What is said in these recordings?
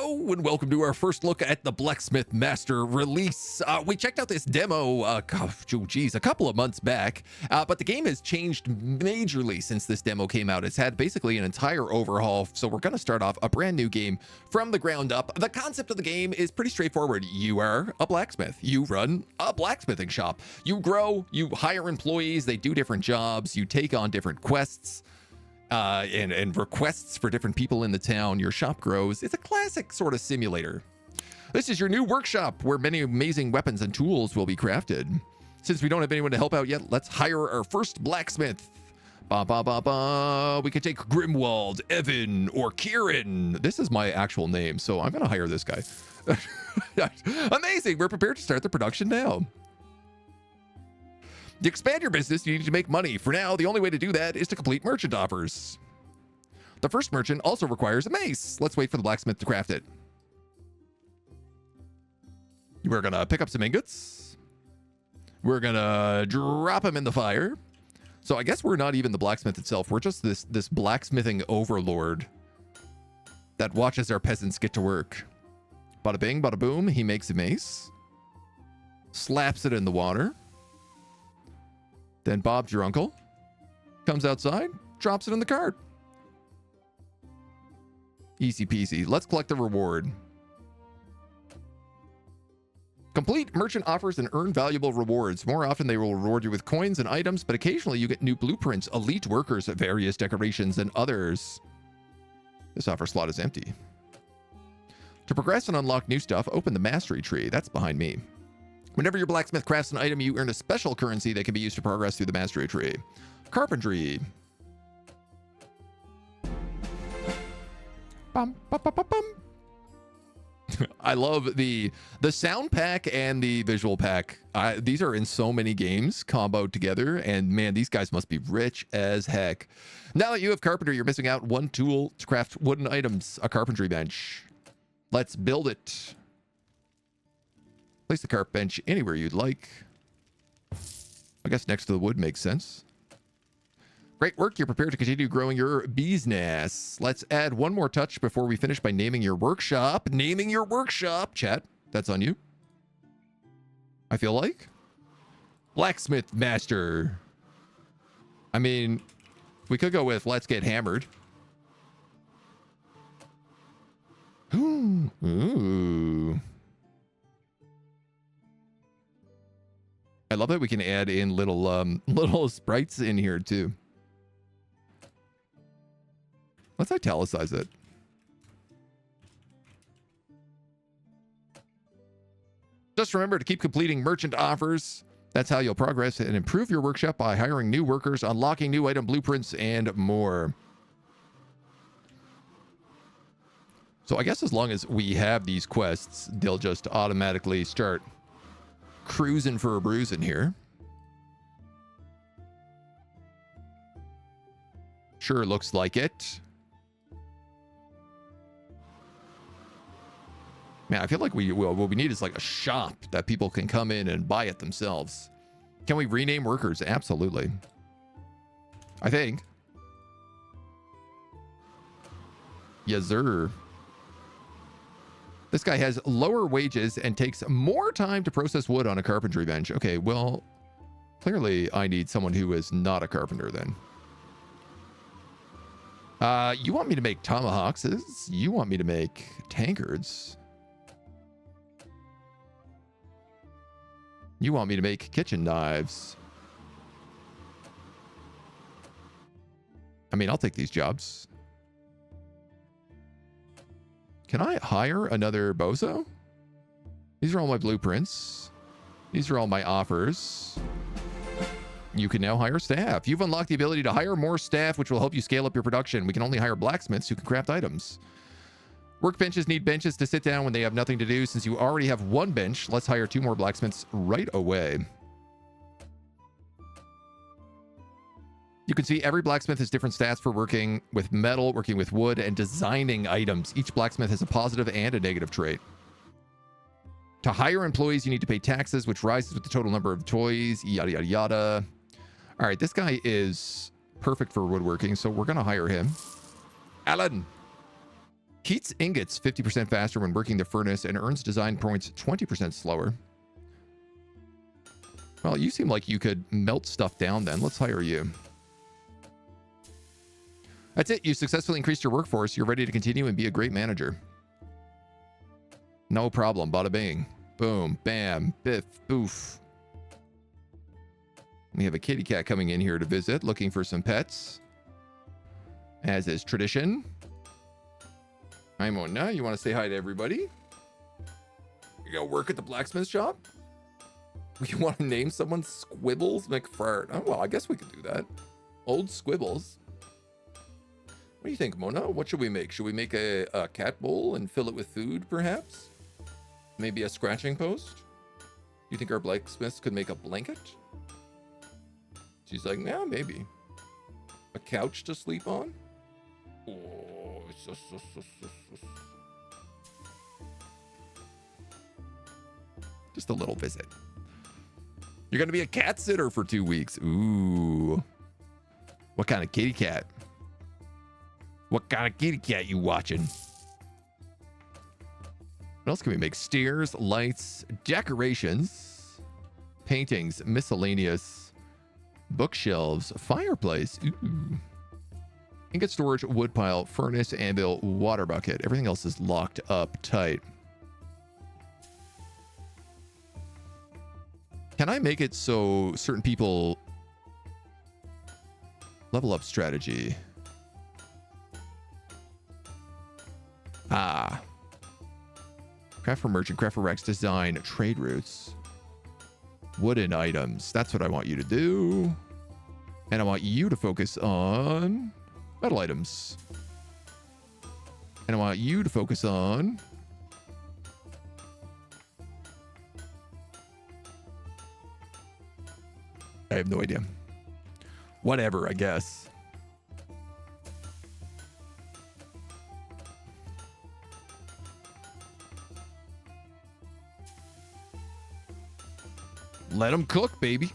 Hello and welcome to our first look at the Blacksmith Master release. We checked out this demo, a couple of months back, but the game has changed majorly since this demo came out. It's had basically an entire overhaul, so we're going to start off a brand new game from the ground up. The concept of the game is pretty straightforward. You are a blacksmith. You run a blacksmithing shop. You grow, you hire employees, they do different jobs, you take on different quests. And requests for different people in the town. Your shop grows. It's a classic sort of simulator. This is your new workshop where many amazing weapons and tools will be crafted. Since we don't have anyone to help out yet, let's hire our first blacksmith. We could take Grimwald, Evan, or Kieran. This is my actual name, so I'm going to hire this guy. Amazing. We're prepared to start the production now. To expand your business, you need to make money. For now, the only way to do that is to complete merchant offers. The first merchant also requires a mace. Let's wait for the blacksmith to craft it. We're going to pick up some ingots. We're going to drop them in the fire. So I guess we're not even the blacksmith itself. We're just this blacksmithing overlord that watches our peasants get to work. Bada bing, bada boom. He makes a mace. Slaps it in the water. Then Bob's your uncle, comes outside, drops it in the cart. Easy peasy. Let's collect the reward. Complete merchant offers and earn valuable rewards. More often, they will reward you with coins and items, but occasionally you get new blueprints, elite workers, various decorations, and others. This offer slot is empty. To progress and unlock new stuff, open the mastery tree. That's behind me. Whenever your blacksmith crafts an item, you earn a special currency that can be used to progress through the mastery tree. Carpentry. Bum, bum, bum, bum, bum. I love the sound pack and the visual pack. These are in so many games comboed together, and man, these guys must be rich as heck. Now that you have carpentry, you're missing out one tool to craft wooden items, a carpentry bench. Let's build it. Place the carp bench anywhere you'd like. I guess next to the wood makes sense. Great work. You're prepared to continue growing your business. Let's add one more touch before we finish by naming your workshop. Naming your workshop. Chat, that's on you. I feel like. Blacksmith Master. I mean, we could go with let's get hammered. Ooh. I love that we can add in little sprites in here too. Let's italicize it. Just remember to keep completing merchant offers. That's how you'll progress and improve your workshop by hiring new workers, unlocking new item blueprints, and more. So I guess as long as we have these quests, they'll just automatically start cruising for a bruising here. Sure looks like it. Man, I feel like what we need is like a shop that people can come in and buy it themselves. Can we rename workers? Absolutely. I think. Yes, sir. This guy has lower wages and takes more time to process wood on a carpentry bench. Okay, well, clearly I need someone who is not a carpenter then. You want me to make tomahawks? You want me to make tankards? You want me to make kitchen knives? I mean, I'll take these jobs. Can I hire another bozo? These are all my blueprints. These are all my offers. You can now hire staff. You've unlocked the ability to hire more staff, which will help you scale up your production. We can only hire blacksmiths who can craft items. Workbenches need benches to sit down when they have nothing to do. Since you already have one bench, let's hire 2 more blacksmiths right away. You can see every blacksmith has different stats for working with metal, working with wood, and designing items. Each blacksmith has a positive and a negative trait. To hire employees, you need to pay taxes, which rises with the total number of toys, yada, yada, yada. All right, this guy is perfect for woodworking, so we're going to hire him. Alan, Heats ingots 50% faster when working the furnace and earns design points 20% slower. Well, you seem like you could melt stuff down then. Let's hire you. That's it. You successfully increased your workforce. You're ready to continue and be a great manager. No problem. Bada bing. Boom. Bam. Biff. Boof. We have a kitty cat coming in here to visit, looking for some pets. As is tradition. Hi, Mona. You want to say hi to everybody? You go work at the blacksmith shop? You want to name someone Squibbles McFart? Oh, well, I guess we could do that. Old Squibbles. What do you think, Mona? What should we make? Should we make a cat bowl and fill it with food, perhaps? Maybe a scratching post? You think our blacksmiths could make a blanket? She's like, yeah, maybe. A couch to sleep on? Oh, just a little visit. You're going to be a cat sitter for 2 weeks. Ooh. What kind of kitty cat? What kind of kitty cat you watching? What else can we make? Stairs, lights, decorations, paintings, miscellaneous, bookshelves, fireplace. Ooh. Ingot storage, woodpile, furnace, anvil, water bucket. Everything else is locked up tight. Can I make it so certain people level up strategy? Ah. Craft for merchant, craft for Rex, design, trade routes, wooden items. That's what I want you to do. And I want you to focus on metal items. And I want you to focus on I have no idea. Whatever, I guess. Let them cook, baby.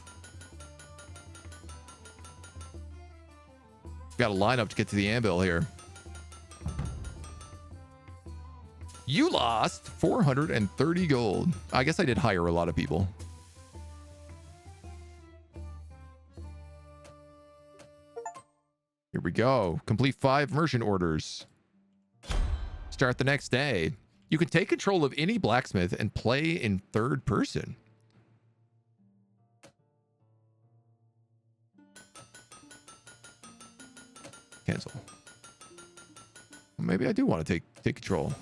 Got a lineup to get to the anvil here. You lost 430 gold. I guess I did hire a lot of people. Here we go. Complete 5 merchant orders. Start the next day. You can take control of any blacksmith and play in third person. Cancel. Maybe I do want to take control.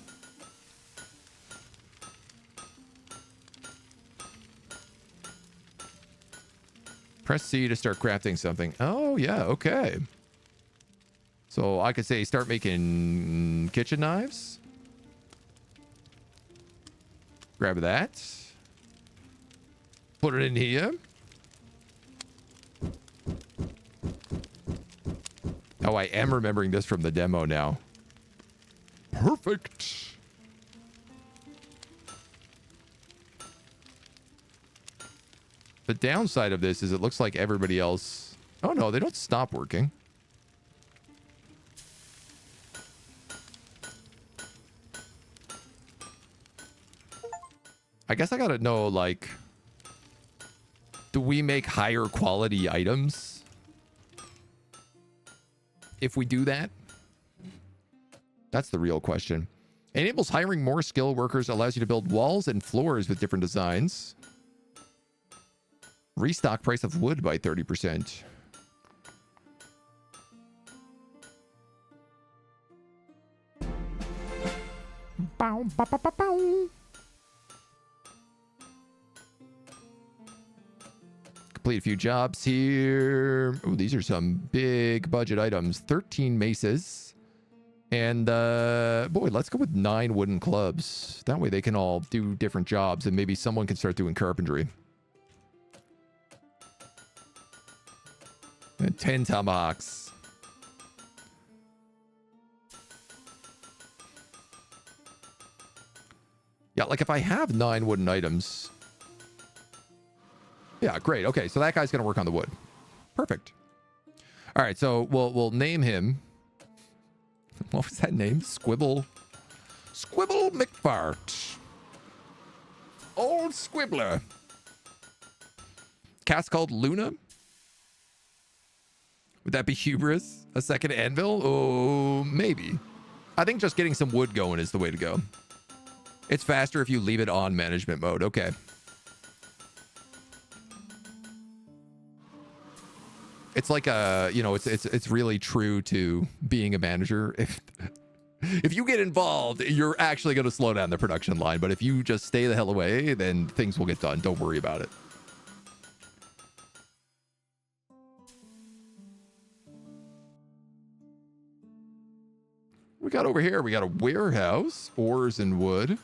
Press C to start crafting something. Oh, yeah, okay. So I could say start making kitchen knives. Grab that. Put it in here. Oh, I am remembering this from the demo now. Perfect. The downside of this is it looks like everybody else... Oh, no, they don't stop working. I guess I gotta know, like... Do we make higher quality items? If we do that? That's the real question. Enables hiring more skilled workers, allows you to build walls and floors with different designs. Restock price of wood by 30%. Bow, bow, bow, bow, bow. Complete a few jobs here. Oh, these are some big budget items. 13 maces. And, boy, let's go with 9 wooden clubs. That way they can all do different jobs and maybe someone can start doing carpentry. And 10 tomahawks. Yeah, like if I have 9 wooden items... Yeah, great. Okay, so that guy's going to work on the wood. Perfect. All right, so we'll name him. What was that name? Squibble. Squibble McFart. Old Squibbler. Cast called Luna. Would that be hubris? A second anvil? Oh, maybe. I think just getting some wood going is the way to go. It's faster if you leave it on management mode. Okay. It's like a, you know, it's really true to being a manager. If you get involved, you're actually going to slow down the production line. But if you just stay the hell away, then things will get done. Don't worry about it. We got over here, we got a warehouse, ores and wood.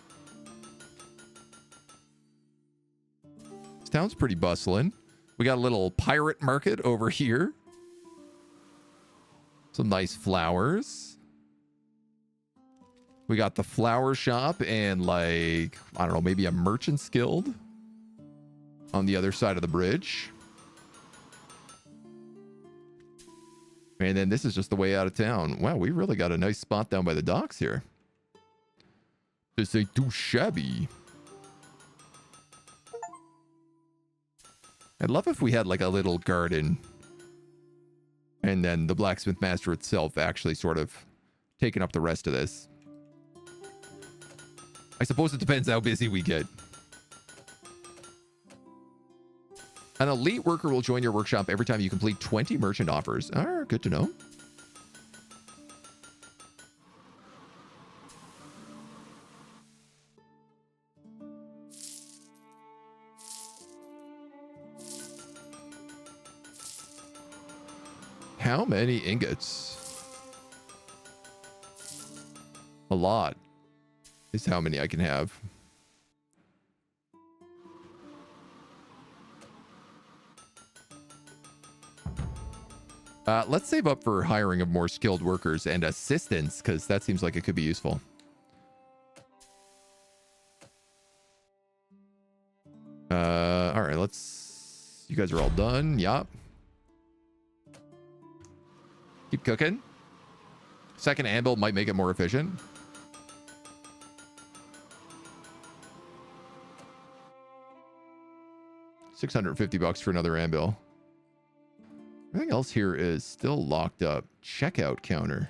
This town's pretty bustling. We got a little pirate market over here. Some nice flowers. We got the flower shop and like, I don't know, maybe a merchant's guild on the other side of the bridge. And then this is just the way out of town. Wow, we really got a nice spot down by the docks here. This ain't too shabby. I'd love if we had like a little garden. And then the Blacksmith Master itself actually sort of taking up the rest of this. I suppose it depends how busy we get. An elite worker will join your workshop every time you complete 20 merchant offers. Ah, good to know. How many ingots? A lot is how many I can have. Let's save up for hiring of more skilled workers and assistants, because that seems like it could be useful. All right, let's... You guys are all done. Yup. Keep cooking. Second anvil might make it more efficient. $650 for another anvil. Everything else here is still locked up. Checkout counter.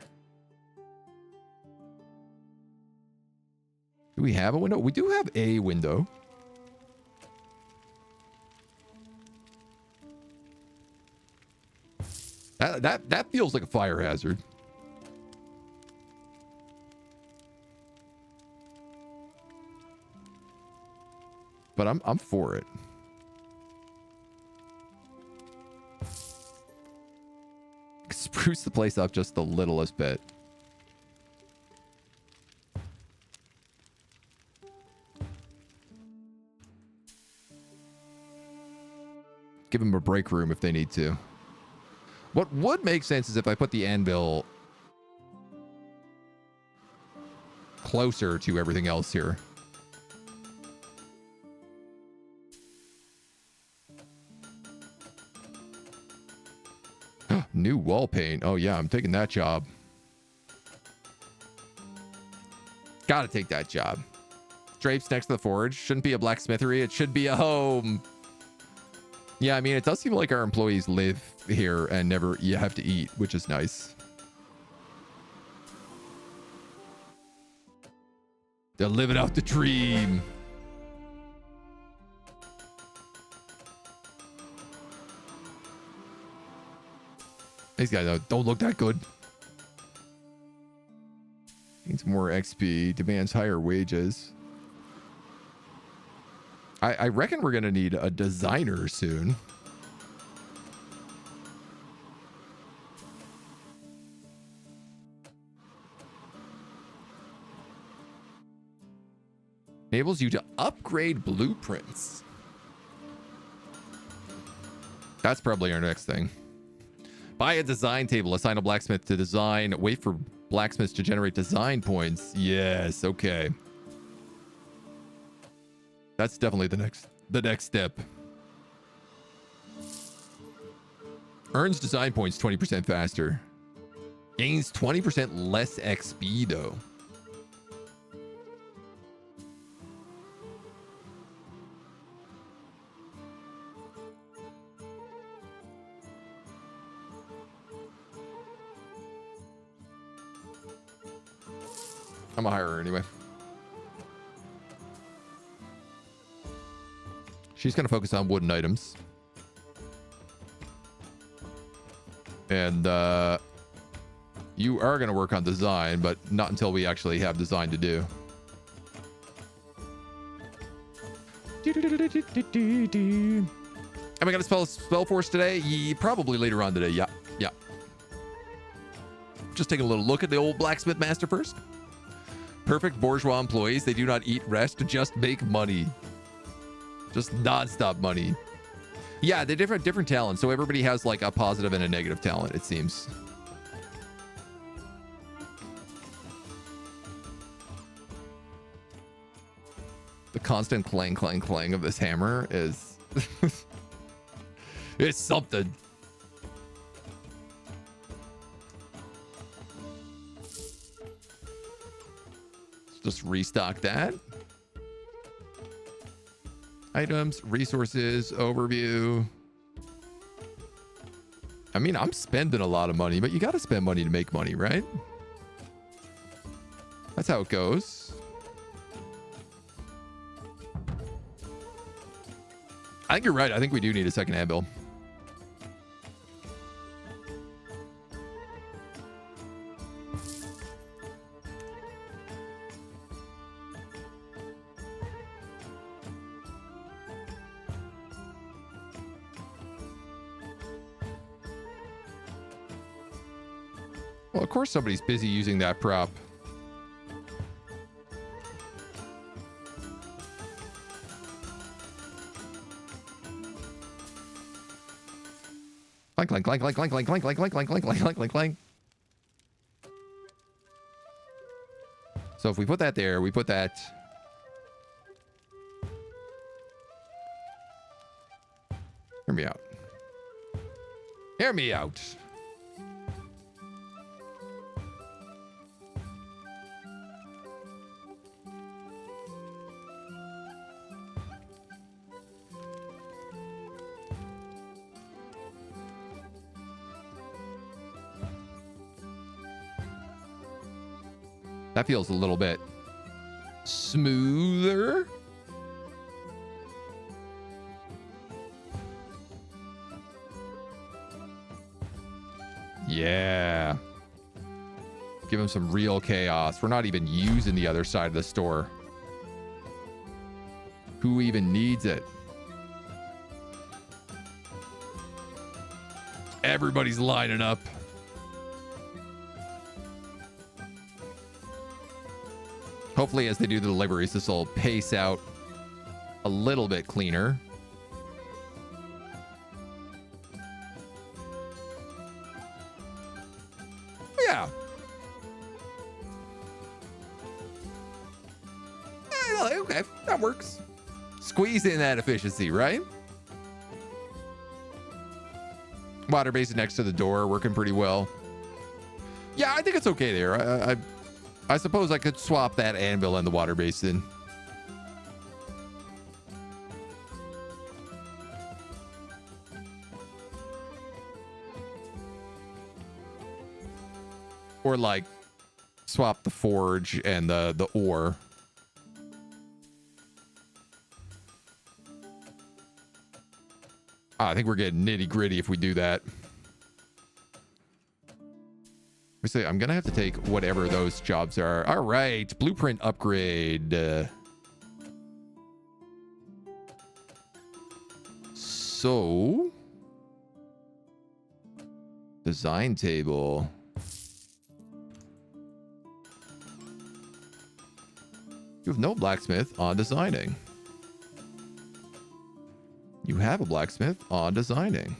Do we have a window? We do have a window. That feels like a fire hazard. But I'm for it. Spruce the place up just the littlest bit. Give them a break room if they need to. What would make sense is if I put the anvil closer to everything else here. New wall paint. Oh yeah, I'm taking that job. Gotta take that job. Drapes next to the forge. Shouldn't be a blacksmithery. It should be a home. Yeah, I mean, it does seem like our employees live here and never you have to eat, which is nice. They're living out the dream. These guys don't look that good. Needs more XP. Demands higher wages. I reckon we're going to need a designer soon. Enables you to upgrade blueprints. That's probably our next thing. Buy a design table. Assign a blacksmith to design. Wait for blacksmiths to generate design points. Yes, okay. That's definitely the next step. Earns design points 20% faster. Gains 20% less XP though. I'm gonna hire her anyway. She's gonna focus on wooden items. And you are gonna work on design, but not until we actually have design to do. Am I gonna spell Spellforce today? Probably later on today. Yeah. Just taking a little look at the old Blacksmith Master first. Perfect bourgeois employees. They do not eat, rest, just make money. Just non-stop money. Yeah, they're different talents. So everybody has like a positive and a negative talent, it seems. The constant clang, clang, clang of this hammer is... it's something. Let's just restock that. Items, resources, overview. I mean, I'm spending a lot of money, but you got to spend money to make money, right? That's how it goes. I think you're right. I think we do need a second anvil. Well, of course somebody's busy using that prop. Clank, clank, clank, clank, clank, clank, clank, clank, clank, clank, clank, clank, clank, clank. So if we put that there, we put that. Hear me out. Hear me out. That feels a little bit smoother. Yeah. Give him some real chaos. We're not even using the other side of the store. Who even needs it? Everybody's lining up. Hopefully, as they do the deliveries, this will pace out a little bit cleaner. Yeah. Okay, that works. Squeeze in that efficiency, right? Water basin next to the door, working pretty well. Yeah, I think it's okay there. I suppose I could swap that anvil and the water basin. Or like swap the forge and the ore. I think we're getting nitty gritty if we do that. I'm gonna have to take whatever those jobs are. All right, blueprint upgrade. So, design table. You have no blacksmith on designing. You have a blacksmith on designing.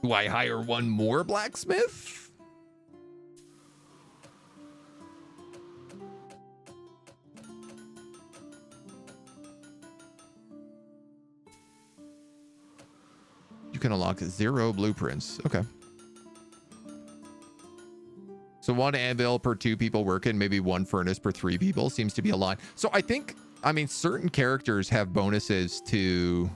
Do I hire one more blacksmith? You can unlock 0 blueprints. Okay. So 1 anvil per 2 people working, maybe 1 furnace per 3 people seems to be a line. So I think, I mean, certain characters have bonuses to...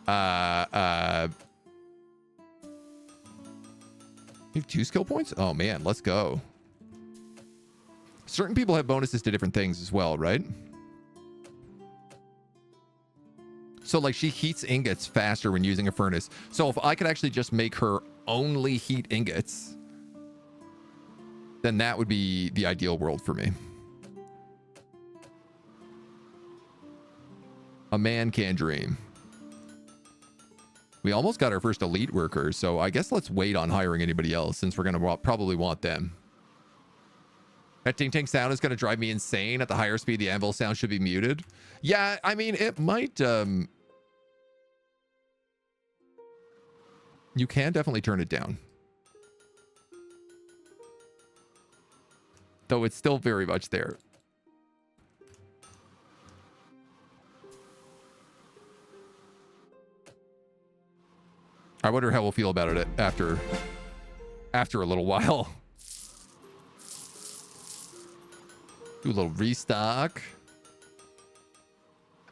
You have 2 skill points? Oh man, let's go. Certain people have bonuses to different things as well, right? So like she heats ingots faster when using a furnace. So if I could actually just make her only heat ingots, then that would be the ideal world for me. A man can dream. We almost got our first elite workers, so I guess let's wait on hiring anybody else since we're going to probably want them. That ting-ting sound is going to drive me insane. At the higher speed, the anvil sound should be muted. Yeah, I mean, it might... You can definitely turn it down. Though it's still very much there. I wonder how we'll feel about it after a little while. Do a little restock.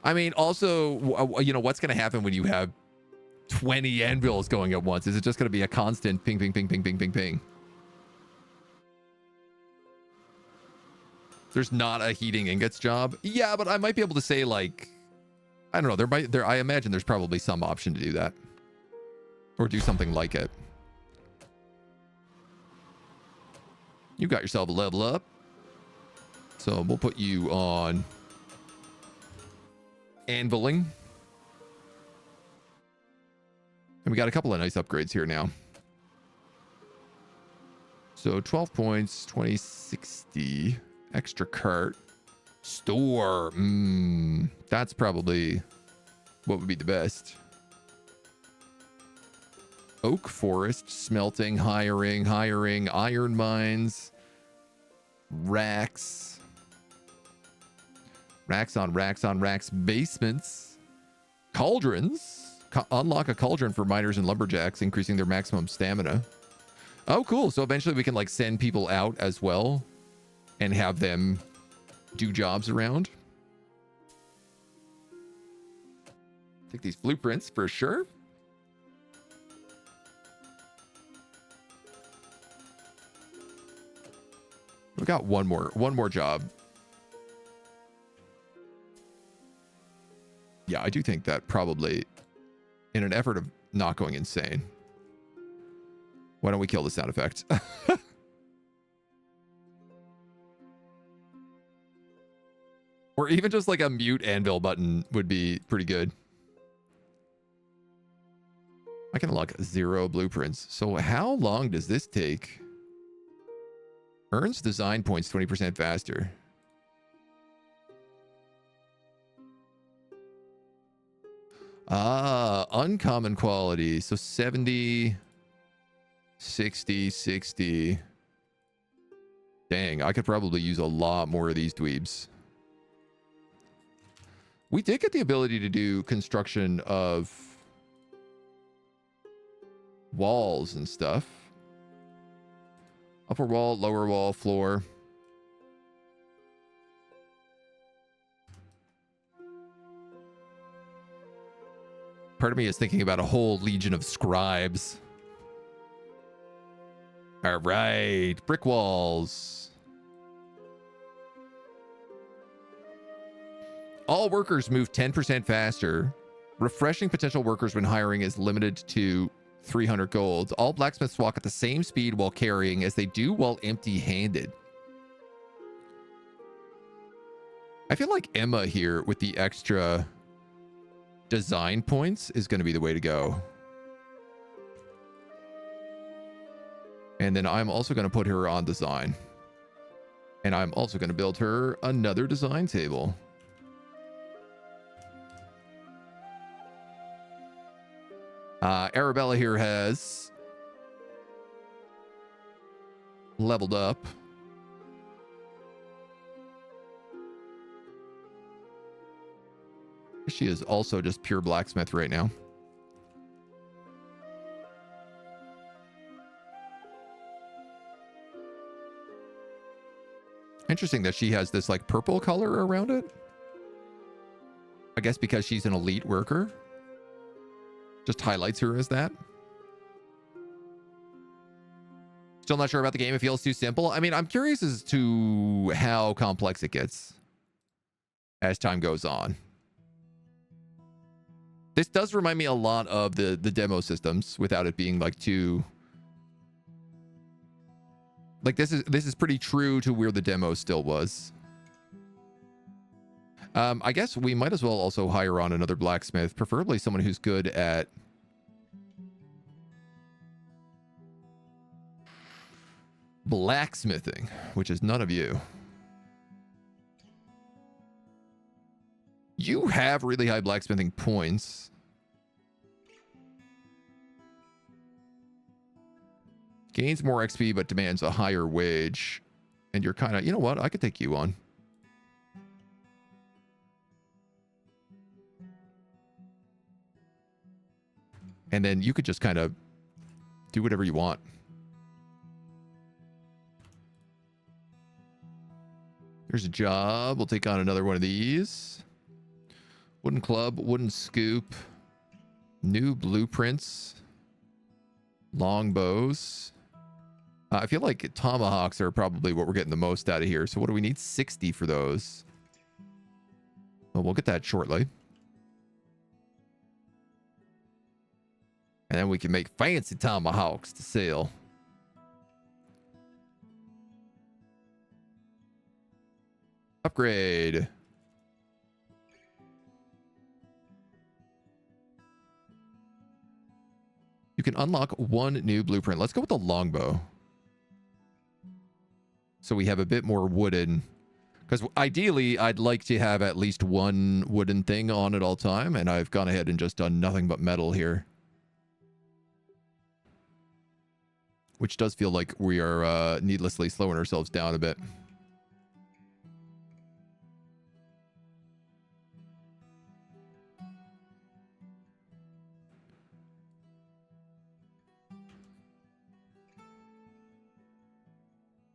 I mean, also, you know, what's going to happen when you have 20 anvils going at once? Is it just going to be a constant ping, ping, ping, ping, ping, ping, ping? There's not a heating ingots job. Yeah, but I might be able to say, like, I don't know. I imagine there's probably some option to do that. Or do something like it. You got yourself a level up. So we'll put you on anviling. And we got a couple of nice upgrades here now. So 12 points, 2060, extra cart, store. That's probably what would be the best. Oak forest, smelting, hiring, iron mines, racks on racks, basements, cauldrons. Unlock a cauldron for miners and lumberjacks, increasing their maximum stamina. Oh, cool. So eventually we can like send people out as well and have them do jobs around. Take these blueprints for sure. We got one more job. Yeah, I do think that probably in an effort of not going insane. Why don't we kill the sound effect? Or even just like a mute anvil button would be pretty good. I can unlock 0 blueprints. So how long does this take? Earns design points 20% faster. Uncommon quality. So 70, 60, 60. Dang, I could probably use a lot more of these dweebs. We did get the ability to do construction of walls and stuff. Upper wall, lower wall, floor. Part of me is thinking about a whole legion of scribes. All right, brick walls. All workers move 10% faster. Refreshing potential workers when hiring is limited to 300 gold. All blacksmiths walk at the same speed while carrying as they do while empty-handed. I feel like Emma here with the extra design points is going to be the way to go. And then I'm also going to put her on design. And I'm also going to build her another design table. Arabella here has leveled up. She is also just pure blacksmith right now. Interesting that she has this like purple color around it. I guess because she's an elite worker. Just highlights her as that. Still not sure about the game. It feels too simple. I mean, I'm curious as to how complex it gets as time goes on. This does remind me a lot of the demo systems without it being like too... Like this is pretty true to where the demo still was. I guess we might as well also hire on another blacksmith, preferably someone who's good at blacksmithing, which is none of you. You have really high blacksmithing points. Gains more XP, but demands a higher wage. And you're kind of, you know what? I could take you on. And then you could just kind of do whatever you want. Here's a job. We'll take on another one of these. Wooden club, wooden scoop, new blueprints, longbows. I feel like tomahawks are probably what we're getting the most out of here. So what do we need? 60 for those. Well, we'll get that shortly. And then we can make fancy tomahawks to sell. Upgrade. You can unlock one new blueprint. Let's go with the longbow. So we have a bit more wooden. Because ideally, I'd like to have at least one wooden thing on at all time. And I've gone ahead and just done nothing but metal here. Which does feel like we are needlessly slowing ourselves down a bit.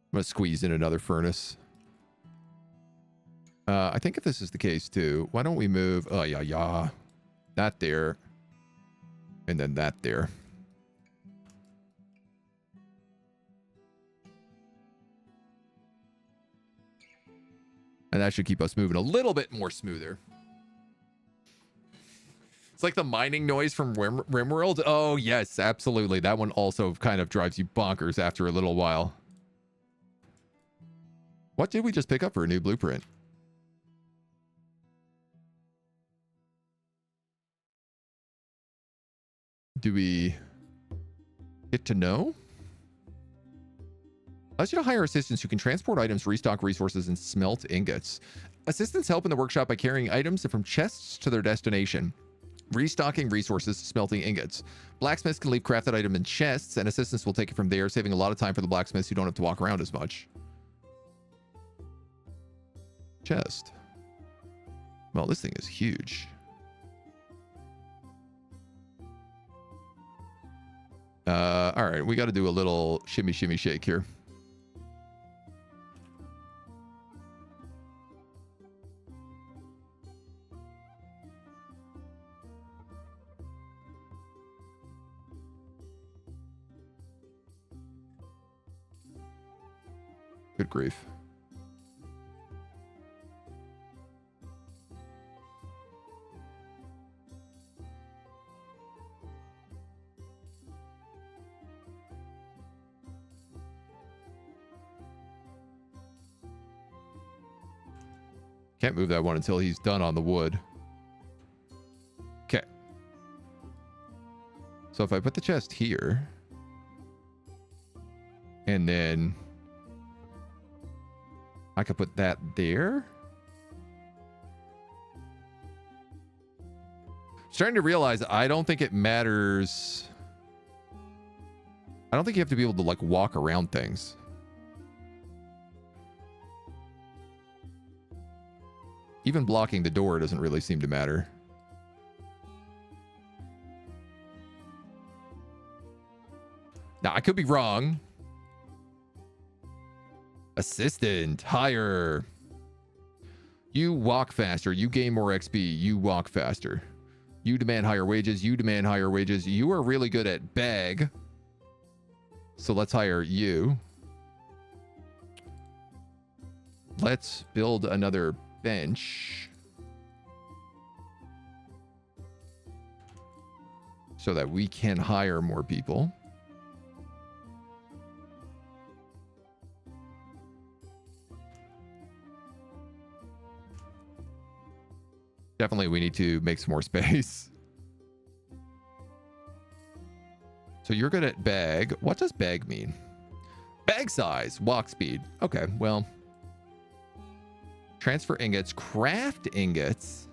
I'm going to squeeze in another furnace. I think if this is the case too, why don't we move... Oh, yeah. That there. And then that there. And that should keep us moving a little bit more smoother. It's like the mining noise from RimWorld. Oh, yes, absolutely. That one also kind of drives you bonkers after a little while. What did we just pick up for a new blueprint? Do we get to know? Allows you to hire assistants who can transport items, restock resources, and smelt ingots. Assistants help in the workshop by carrying items from chests to their destination, restocking resources, smelting ingots. Blacksmiths can leave crafted item in chests, and assistants will take it from there, saving a lot of time for the blacksmiths who don't have to walk around as much. Chest. Well, this thing is huge. All right, we got to do a little shimmy, shimmy, shake here. Good grief. Can't move that one until he's done on the wood. Okay. So if I put the chest here, and then I could put that there. Starting to realize I don't think it matters. I don't think you have to be able to like walk around things. Even blocking the door doesn't really seem to matter. Now, I could be wrong. Assistant, hire. You walk faster. You gain more XP. You walk faster. You demand higher wages. You demand higher wages. You are really good at bag. So let's hire you. Let's build another bench. So that we can hire more people. Definitely we need to make some more space. So you're good at bag. What does bag mean? Bag size, walk speed. Okay, well. Transfer ingots, craft ingots.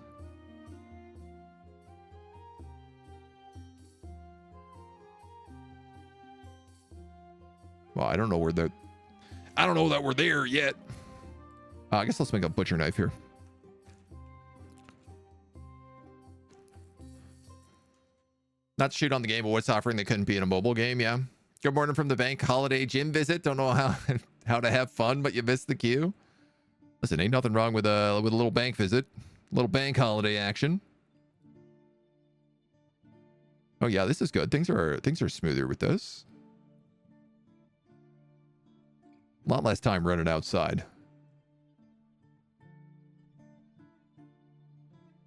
Well, I don't know where the... I don't know that we're there yet. I guess let's make a butcher knife here. Not to shoot on the game, but what's offering that couldn't be in a mobile game? Yeah. Good morning from the bank. Holiday gym visit. Don't know how to have fun, but you missed the queue. Listen, ain't nothing wrong with a little bank visit. A little bank holiday action. Oh yeah, this is good. Things are smoother with this. A lot less time running outside.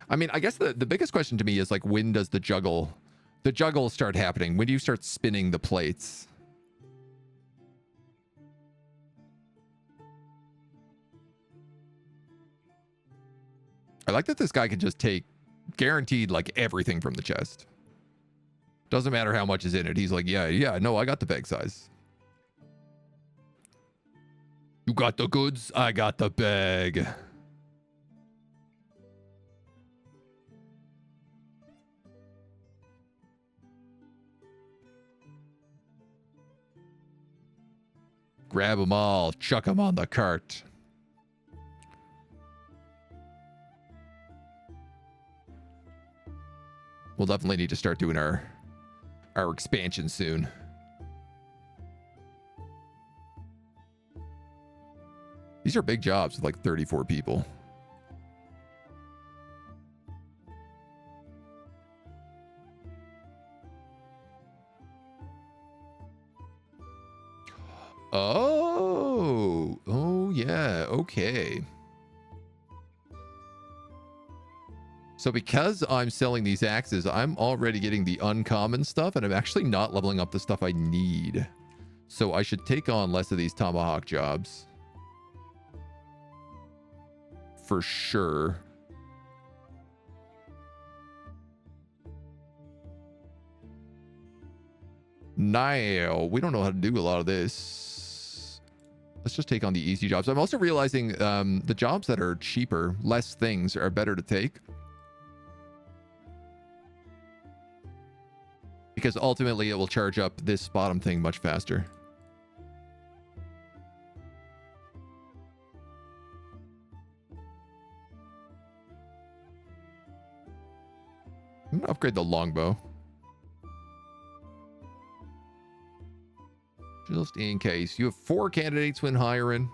I mean, I guess the biggest question to me is like, when does the juggle start happening? When do you start spinning the plates? I like that this guy could just take guaranteed like everything from the chest. Doesn't matter how much is in it. He's like, yeah, no, I got the bag size. You got the goods, I got the bag. Grab them all, chuck them on the cart. We'll definitely need to start doing our expansion soon. These are big jobs with like 34 people. Oh yeah, okay. So because I'm selling these axes, I'm already getting the uncommon stuff, and I'm actually not leveling up the stuff I need. So I should take on less of these tomahawk jobs. For sure. Now, we don't know how to do a lot of this. Let's just take on the easy jobs. I'm also realizing the jobs that are cheaper, less things, are better to take. Because ultimately it will charge up this bottom thing much faster. I'm gonna upgrade the longbow. Just in case. You have 4 candidates when hiring.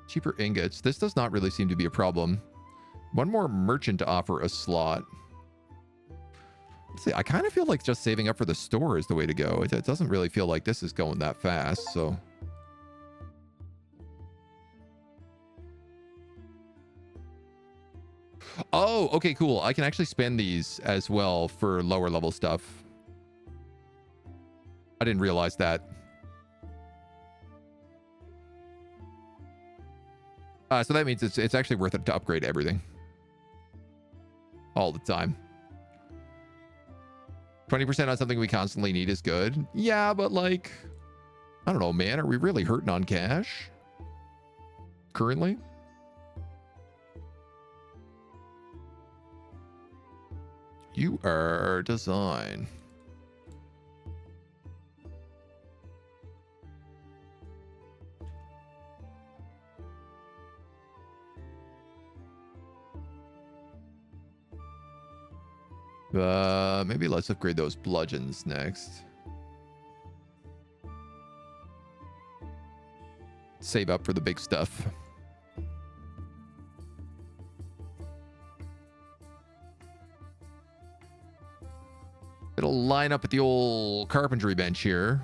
Cheaper ingots. This does not really seem to be a problem. One more merchant to offer a slot. Let's see, I kind of feel like just saving up for the store is the way to go. It doesn't really feel like this is going that fast, so... Oh, okay, cool. I can actually spend these as well for lower level stuff. I didn't realize that. So that means it's actually worth it to upgrade everything. All the time. 20% on something we constantly need is good. Yeah, but like... I don't know, man. Are we really hurting on cash? Currently? You are design. Maybe let's upgrade those bludgeons next. Save up for the big stuff. It'll line up at the old carpentry bench here.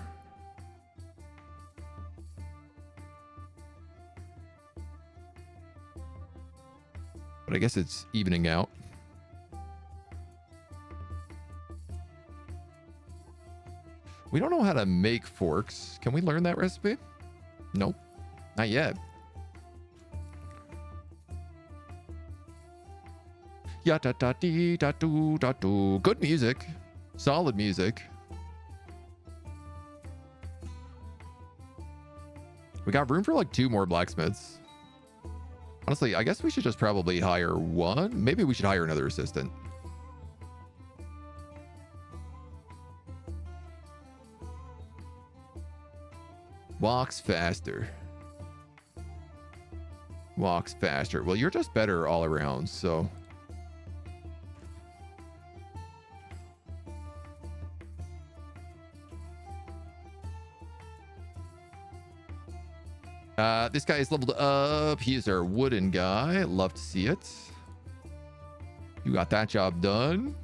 But I guess it's evening out. We don't know how to make forks. Can we learn that recipe? Nope. Not yet. Ya da da dee da do da do. Good music. Solid music. We got room for like 2 more blacksmiths. Honestly, I guess we should just probably hire one. Maybe we should hire another assistant. Walks faster. Walks faster. Well, you're just better all around, so. This guy is leveled up. He is our wooden guy. Love to see it. You got that job done.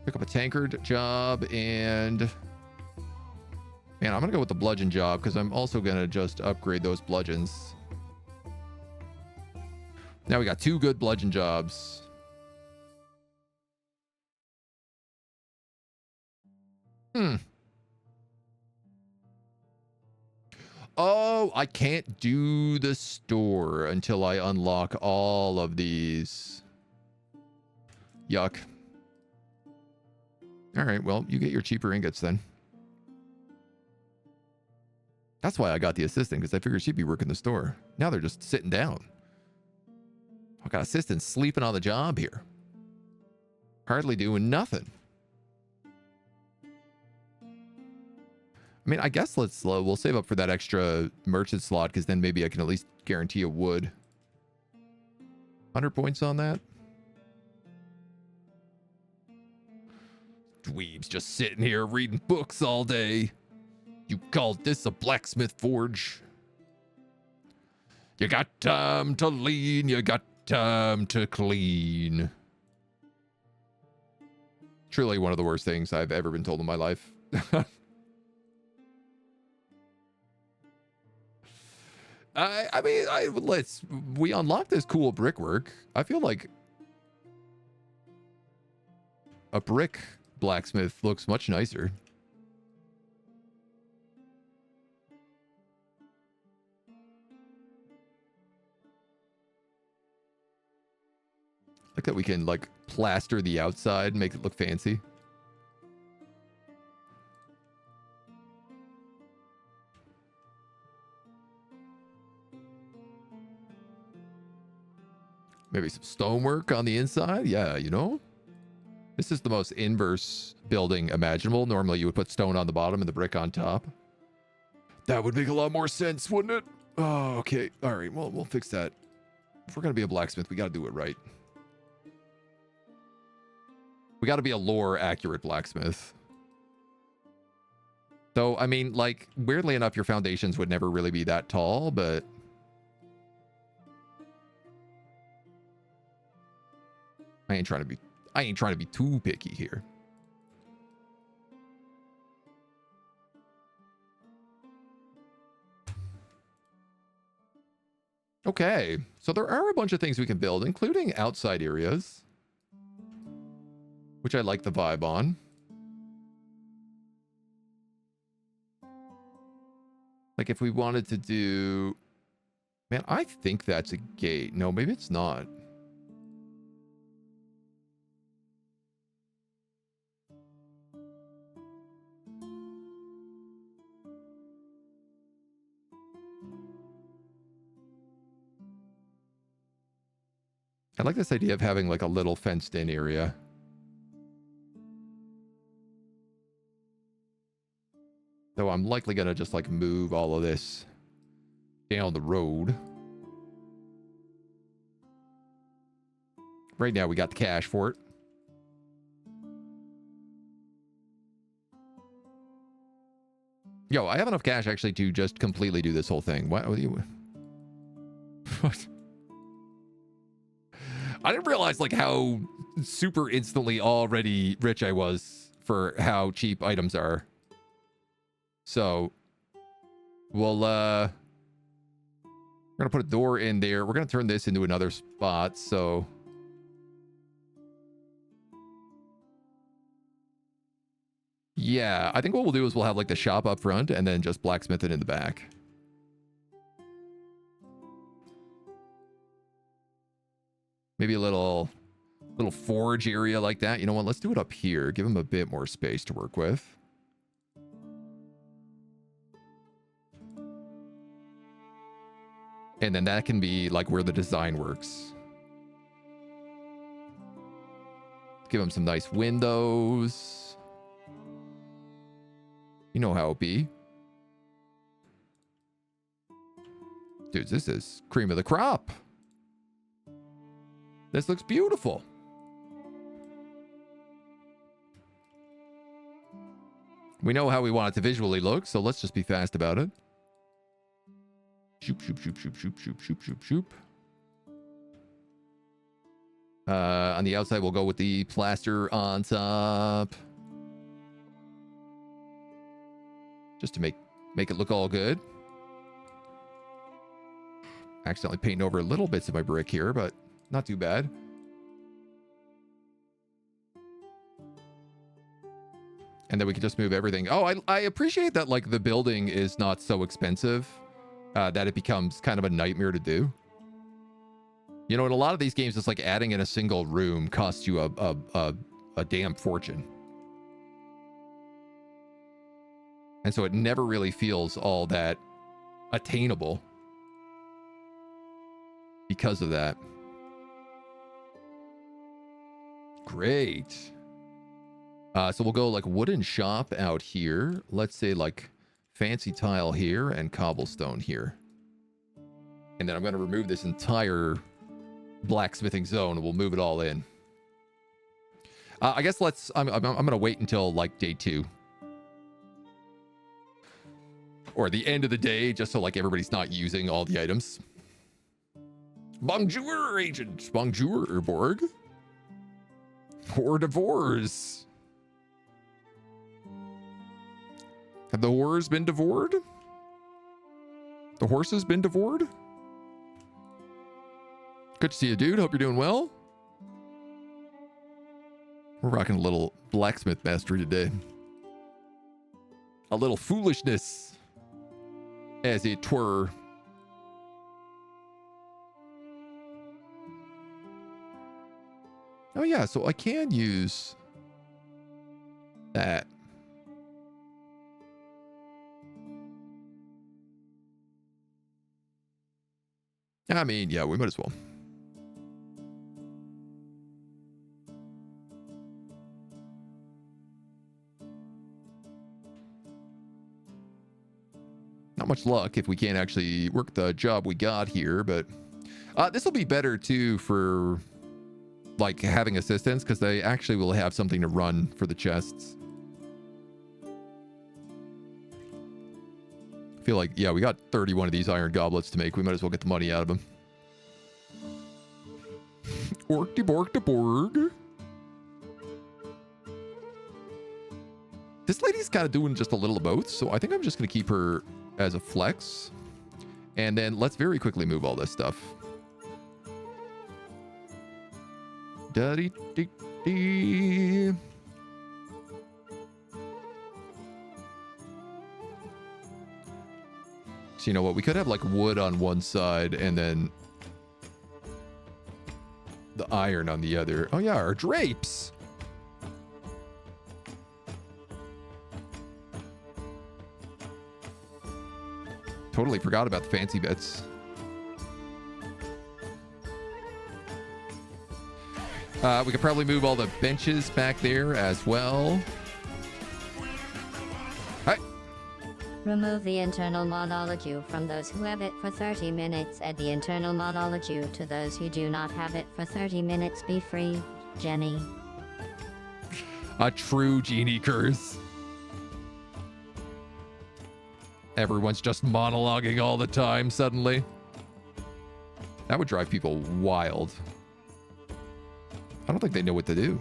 Pick up a tankard job and... Man, I'm going to go with the bludgeon job because I'm also going to just upgrade those bludgeons. Now we got 2 good bludgeon jobs. Oh, I can't do the store until I unlock all of these. Yuck. All right, well, you get your cheaper ingots then. That's why I got the assistant, because I figured she'd be working the store. Now they're just sitting down. I got assistants sleeping on the job here. Hardly doing nothing. I mean, I guess we'll save up for that extra merchant slot, because then maybe I can at least guarantee a wood. 100 points on that. Dweebs just sitting here reading books all day. You called this a blacksmith forge? You got time to lean, you got time to clean. Truly one of the worst things I've ever been told in my life. I mean, we unlocked this cool brickwork. I feel like a brick blacksmith looks much nicer. Like that we can like plaster the outside, make it look fancy. Maybe some stonework on the inside. Yeah, you know, this is the most inverse building imaginable. Normally you would put stone on the bottom and the brick on top. That would make a lot more sense, wouldn't it? Oh, okay. All right. Well, we'll fix that. If we're going to be a blacksmith, we got to do it right. We got to be a lore accurate blacksmith. So, I mean, like, weirdly enough, your foundations would never really be that tall, but I ain't trying to be too picky here. Okay, so there are a bunch of things we can build, including outside areas, which I like the vibe on. Like if we wanted to do, man, I think that's a gate. No, maybe it's not. I like this idea of having like a little fenced in area. Though I'm likely gonna just like move all of this down the road. Right now we got the cash for it. Yo, I have enough cash actually to just completely do this whole thing. What? What? I didn't realize like how super instantly already rich I was for how cheap items are. So we're gonna put a door in there. We're gonna turn this into another spot. So yeah, I think what we'll do is we'll have like the shop up front and then just blacksmithing in the back. Maybe a little forge area like that. You know what? Let's do it up here. Give him a bit more space to work with. And then that can be like where the design works. Give him some nice windows. You know how it be. Dudes, this is cream of the crop. This looks beautiful. We know how we want it to visually look, so let's just be fast about it. Shoop, shoop, shoop, shoop, shoop, shoop, shoop, shoop, shoop. On the outside, we'll go with the plaster on top. Just to make it look all good. Accidentally painting over little bits of my brick here, but not too bad. And then we can just move everything. Oh, I appreciate that like the building is not so expensive that it becomes kind of a nightmare to do. You know, in a lot of these games, it's like adding in a single room costs you a damn fortune. And so it never really feels all that attainable because of that. Great. So we'll go like wooden shop out here. Let's say like fancy tile here and cobblestone here. And then I'm going to remove this entire blacksmithing zone and we'll move it all in. I guess I'm going to wait until like day 2. Or the end of the day, just so like everybody's not using all the items. Bonjour, agent. Bonjour, Borg. Or divorce. Have the horrors been devoured? The horses been devoured? Good to see you, dude. Hope you're doing well. We're rocking a little Blacksmith Master today. A little foolishness, as it were. Oh yeah, so I can use that. I mean, yeah, we might as well. Not much luck if we can't actually work the job we got here, but this will be better too for like having assistants because they actually will have something to run for the chests. I feel like, yeah, we got 31 of these iron goblets to make. We might as well get the money out of them. Ork de bork de borg. This lady's kind of doing just a little of both, so I think I'm just going to keep her as a flex. And then let's very quickly move all this stuff. Da-dee-dee-dee. So you know what? We could have like wood on one side and then the iron on the other. Oh yeah, our drapes. Totally forgot about the fancy bits. We could probably move all the benches back there as well. Hi. Remove the internal monologue from those who have it for 30 minutes. Add the internal monologue to those who do not have it for 30 minutes. Be free, Jenny. A true genie curse. Everyone's just monologuing all the time suddenly. That would drive people wild. I don't think they know what to do.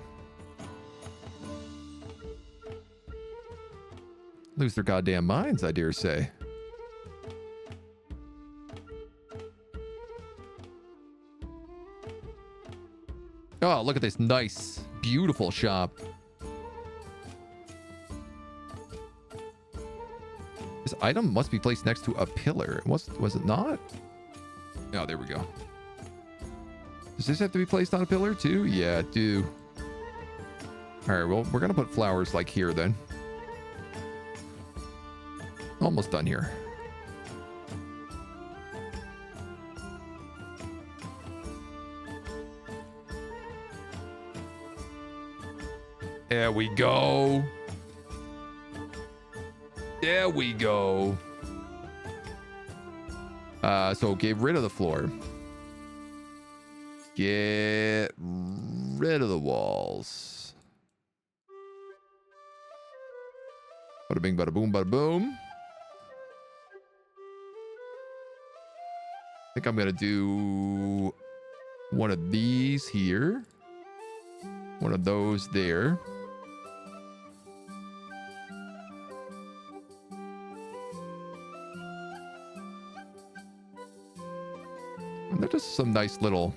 Lose their goddamn minds, I dare say. Oh, look at this nice, beautiful shop. This item must be placed next to a pillar. Was it not? Oh, there we go. Does this have to be placed on a pillar too? Yeah, it do. All right, well, we're going to put flowers like here then. Almost done here. There we go. There we go. So get rid of the floor. Get rid of the walls. Bada bing, bada boom, bada boom. I think I'm going to do one of these here. One of those there. And they're just some nice little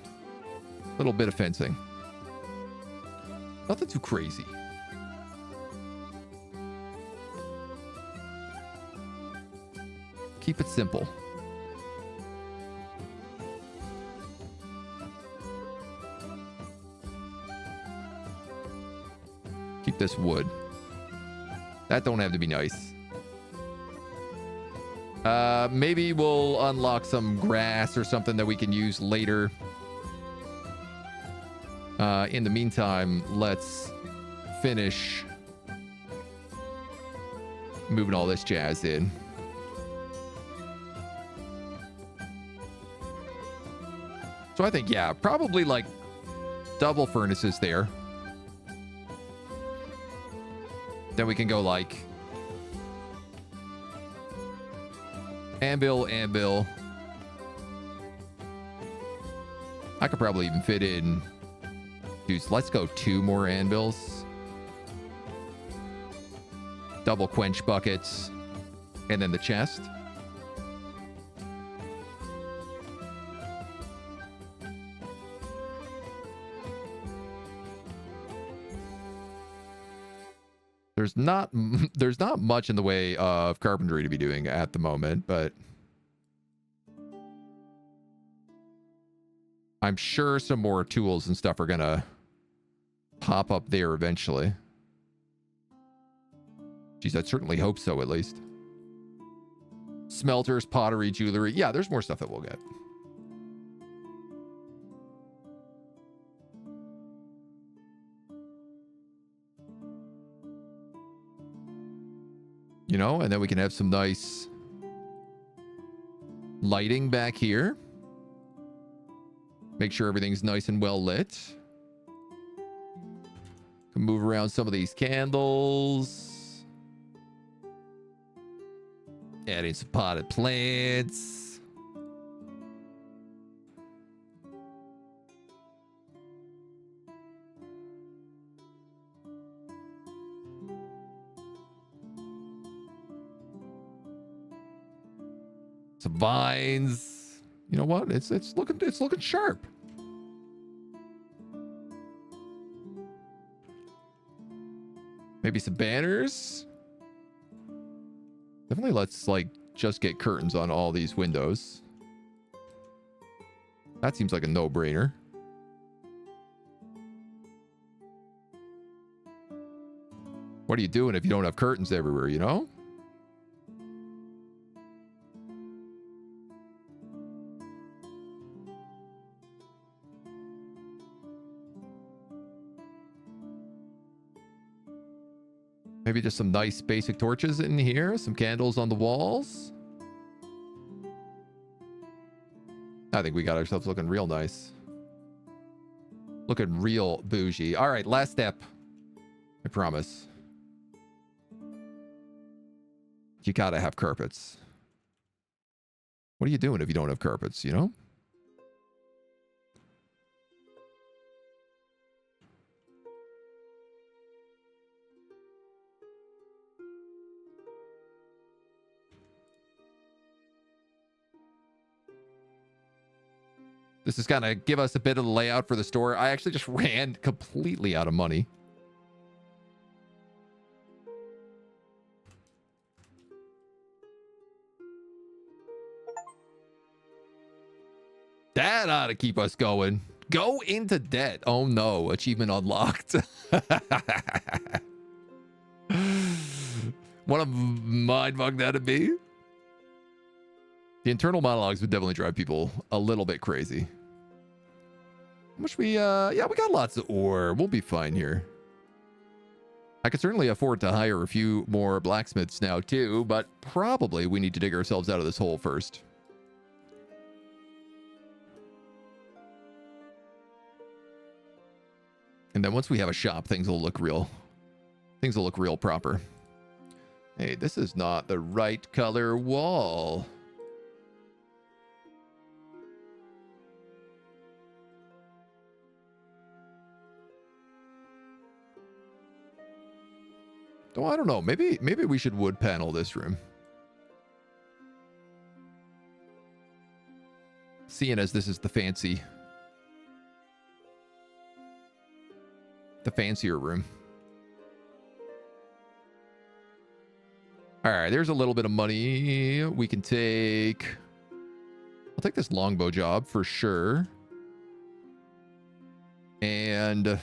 bit of fencing. Nothing too crazy. Keep it simple. Keep this wood. That don't have to be nice. Maybe we'll unlock some grass or something that we can use later. In the meantime, let's finish moving all this jazz in. So I think, yeah, probably like double furnaces there. Then we can go like anvil, anvil. I could probably even fit in. Dude, let's go 2 more anvils. Double quench buckets. And then the chest. There's not much in the way of carpentry to be doing at the moment, but I'm sure some more tools and stuff are gonna pop up there eventually. Geez, I certainly hope so, at least. Smelters, pottery, jewelry. Yeah, there's more stuff that we'll get. You know, and then we can have some nice lighting back here. Make sure everything's nice and well lit. Can move around some of these candles. Add in some potted plants. Some vines. You know what? It's looking sharp. Maybe some banners. Definitely let's like just get curtains on all these windows. That seems like a no-brainer. What are you doing if you don't have curtains everywhere, you know? Maybe just some nice basic torches in here. Some candles on the walls. I think we got ourselves looking real nice. Looking real bougie. All right, last step. I promise. You gotta have carpets. What are you doing if you don't have carpets, you know? This is kind of give us a bit of the layout for the store. I actually just ran completely out of money. That ought to keep us going. Go into debt. Oh no, achievement unlocked. What a mind fuck that'd be. The internal monologues would definitely drive people a little bit crazy. How much yeah, we got lots of ore. We'll be fine here. I could certainly afford to hire a few more blacksmiths now too, but probably we need to dig ourselves out of this hole first. And then once we have a shop, things will look real. Things will look real proper. Hey, this is not the right color wall. Oh, I don't know. Maybe we should wood panel this room. Seeing as this is the fancier room. All right, there's a little bit of money we can take. I'll take this longbow job for sure. And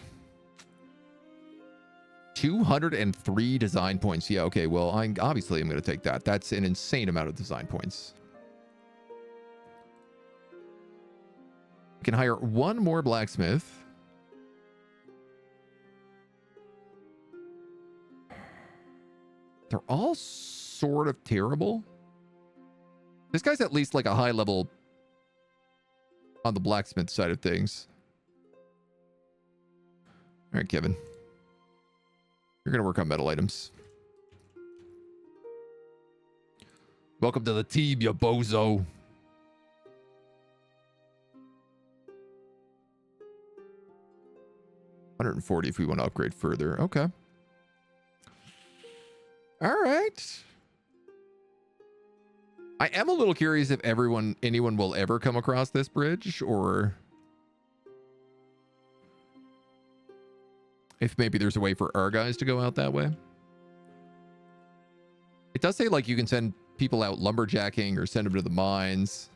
203 design points. Yeah, okay, well, obviously I'm going to take that. That's an insane amount of design points. We can hire one more blacksmith. They're all sort of terrible. This guy's at least like a high level on the blacksmith side of things. All right, Kevin. You're going to work on metal items. Welcome to the team, you bozo. $140 if we want to upgrade further. Okay. All right. I am a little curious if anyone will ever come across this bridge, or if maybe there's a way for our guys to go out that way. It does say like you can send people out lumberjacking or send them to the mines.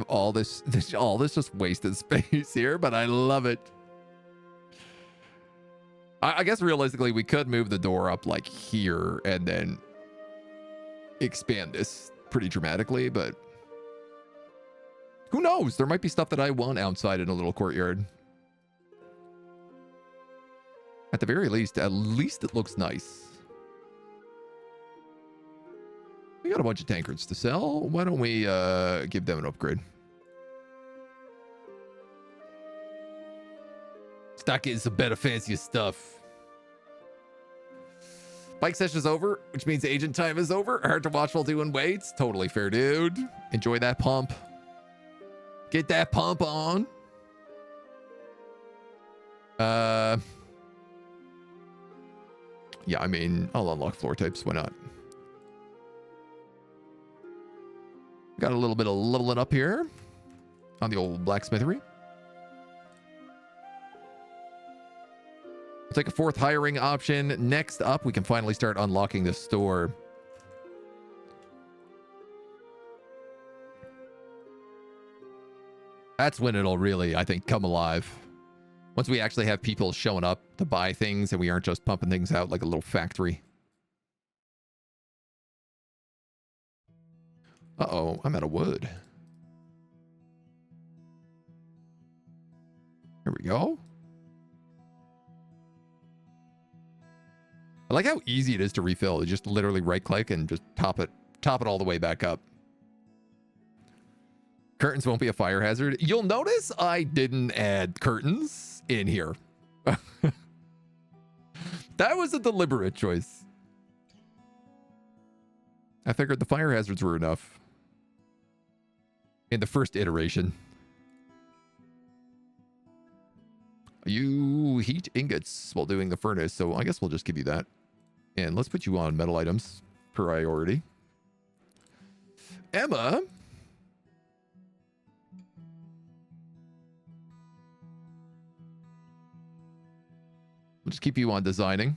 All this just wasted space here, but I love it. I guess realistically we could move the door up like here and then expand this pretty dramatically, but who knows? There might be stuff that I want outside in a little courtyard. At the very least, it looks nice. We got a bunch of tankards to sell. Why don't we give them an upgrade? Stock is some better, fancier stuff. Bike session's over, which means agent time is over. Hard to watch while doing weights. Totally fair, dude. Enjoy that pump. Get that pump on. Yeah, I mean, I'll unlock floor types. Why not? Got a little bit of leveling up here on the old blacksmithery. We'll take a fourth hiring option. Next up, we can finally start unlocking the store. That's when it'll really, I think, come alive. Once we actually have people showing up to buy things and we aren't just pumping things out like a little factory. Uh-oh, I'm out of wood. Here we go. I like how easy it is to refill. You just literally right click and just top it all the way back up. Curtains won't be a fire hazard. You'll notice I didn't add curtains in here. That was a deliberate choice. I figured the fire hazards were enough in the first iteration. You heat ingots while doing the furnace, so I guess we'll just give you that. And let's put you on metal items priority. Emma. We'll just keep you on designing.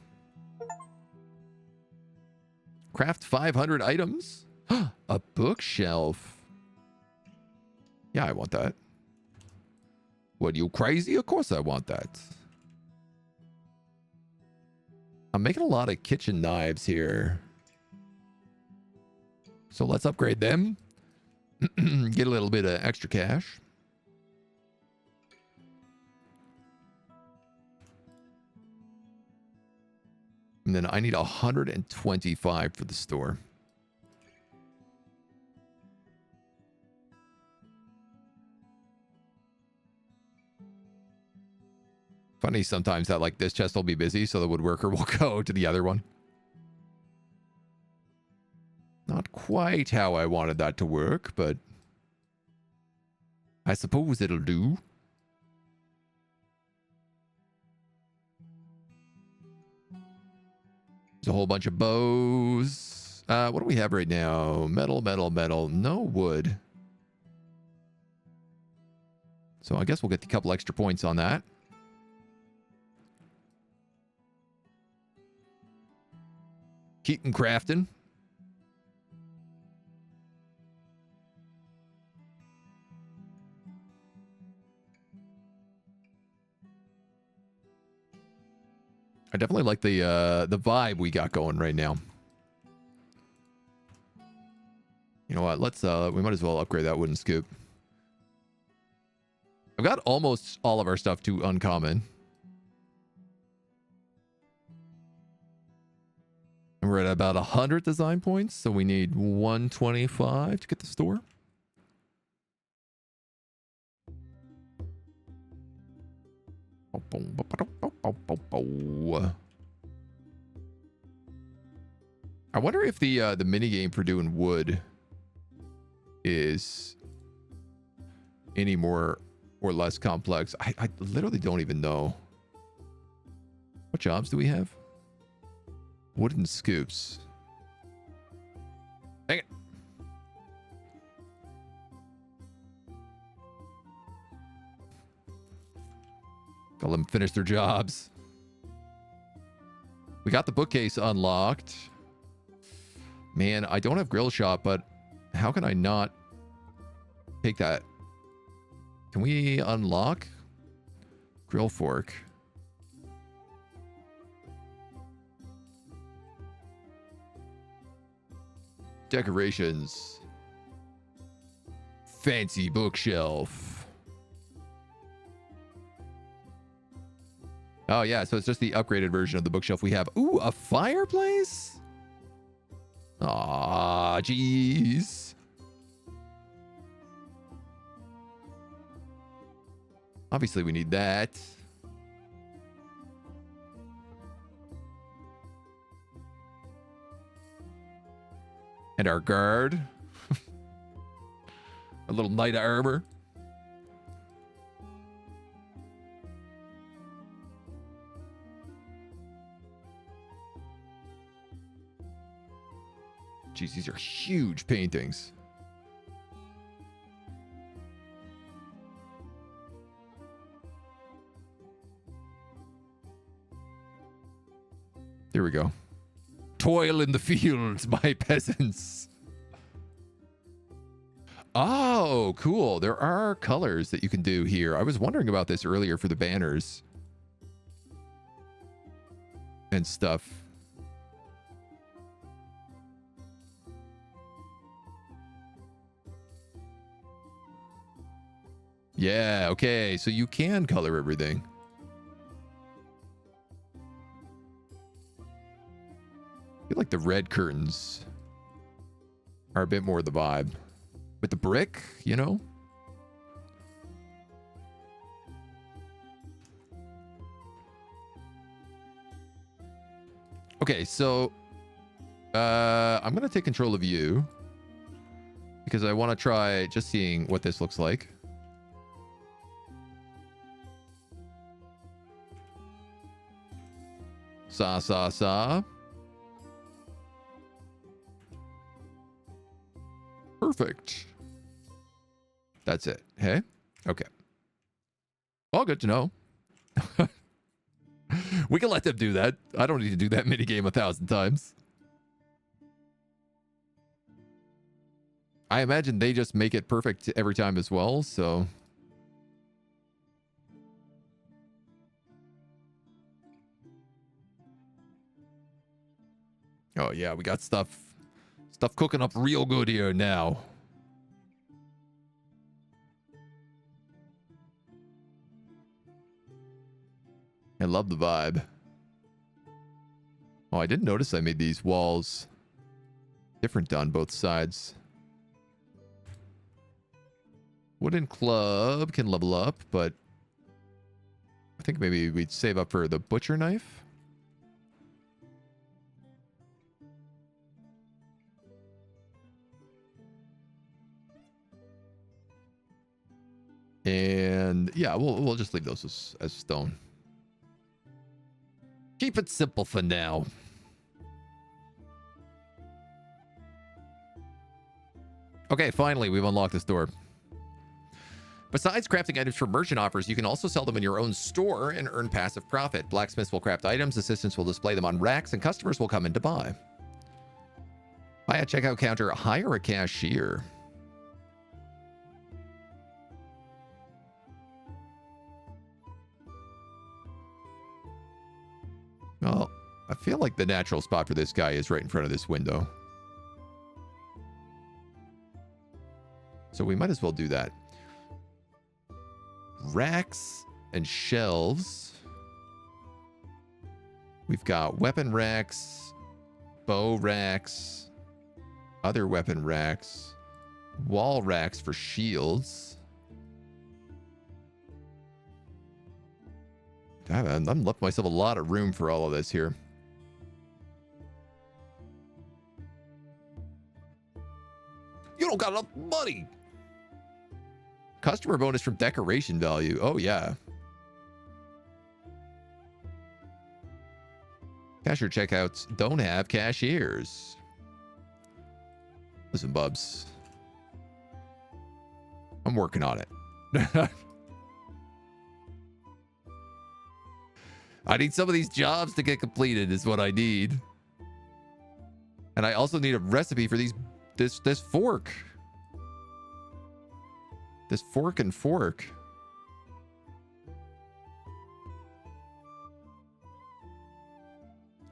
Craft 500 items. A bookshelf. Yeah, I want that. What, you crazy? Of course I want that. I'm making a lot of kitchen knives here. So let's upgrade them. Get a little bit of extra cash. And then I need 125 for the store. Funny sometimes that like this chest will be busy, so the woodworker will go to the other one. Not quite how I wanted that to work, but I suppose it'll do. There's a whole bunch of bows. What do we have right now? Metal, metal, metal. No wood. So I guess we'll get a couple extra points on that. Keaton crafting. I definitely like the vibe we got going right now. You know what? Let's we might as well upgrade that wooden scoop. I've got almost all of our stuff to uncommon. And we're at about 100 design points, so we need 125 to get the store. I wonder if the mini game for doing wood is any more or less complex. I literally don't even know. What jobs do we have? Wooden scoops. Dang it. Gotta let them finish their jobs. We got the bookcase unlocked. Man, I don't have grill shop, but how can I not take that? Can we unlock grill fork? Decorations. Fancy bookshelf. Oh yeah, so it's just the upgraded version of the bookshelf we have. Ooh, a fireplace? Aw, jeez. Obviously we need that. And our guard. A little knight of armor. Jeez, these are huge paintings. There we go. Toil in the fields, my peasants. Oh, cool. There are colors that you can do here. I was wondering about this earlier for the banners and stuff. Yeah, okay. So you can color everything. I feel like the red curtains are a bit more the vibe. With the brick, you know? Okay, so I'm going to take control of you because I want to try just seeing what this looks like. Sa. Perfect. That's it. Hey? Okay. Well, good to know. We can let them do that. I don't need to do that minigame 1,000 times. I imagine they just make it perfect every time as well, so... Oh yeah, we got stuff cooking up real good here now. I love the vibe. Oh, I didn't notice I made these walls different on both sides. Wooden club can level up, but I think maybe we'd save up for the butcher knife. And yeah, we'll just leave those as stone. Keep it simple for now. Okay, finally, we've unlocked this door. Besides crafting items for merchant offers, you can also sell them in your own store and earn passive profit. Blacksmiths will craft items, assistants will display them on racks, and customers will come in to buy. Buy a checkout counter, hire a cashier. Well, I feel like the natural spot for this guy is right in front of this window. So we might as well do that. Racks and shelves. We've got weapon racks, bow racks, other weapon racks, wall racks for shields. I'm left myself a lot of room for all of this here. You don't got enough money. Customer bonus from decoration value. Oh, yeah. Cashier checkouts don't have cashiers. Listen, Bubs. I'm working on it. I need some of these jobs to get completed is what I need. And I also need a recipe for this fork. This fork and fork.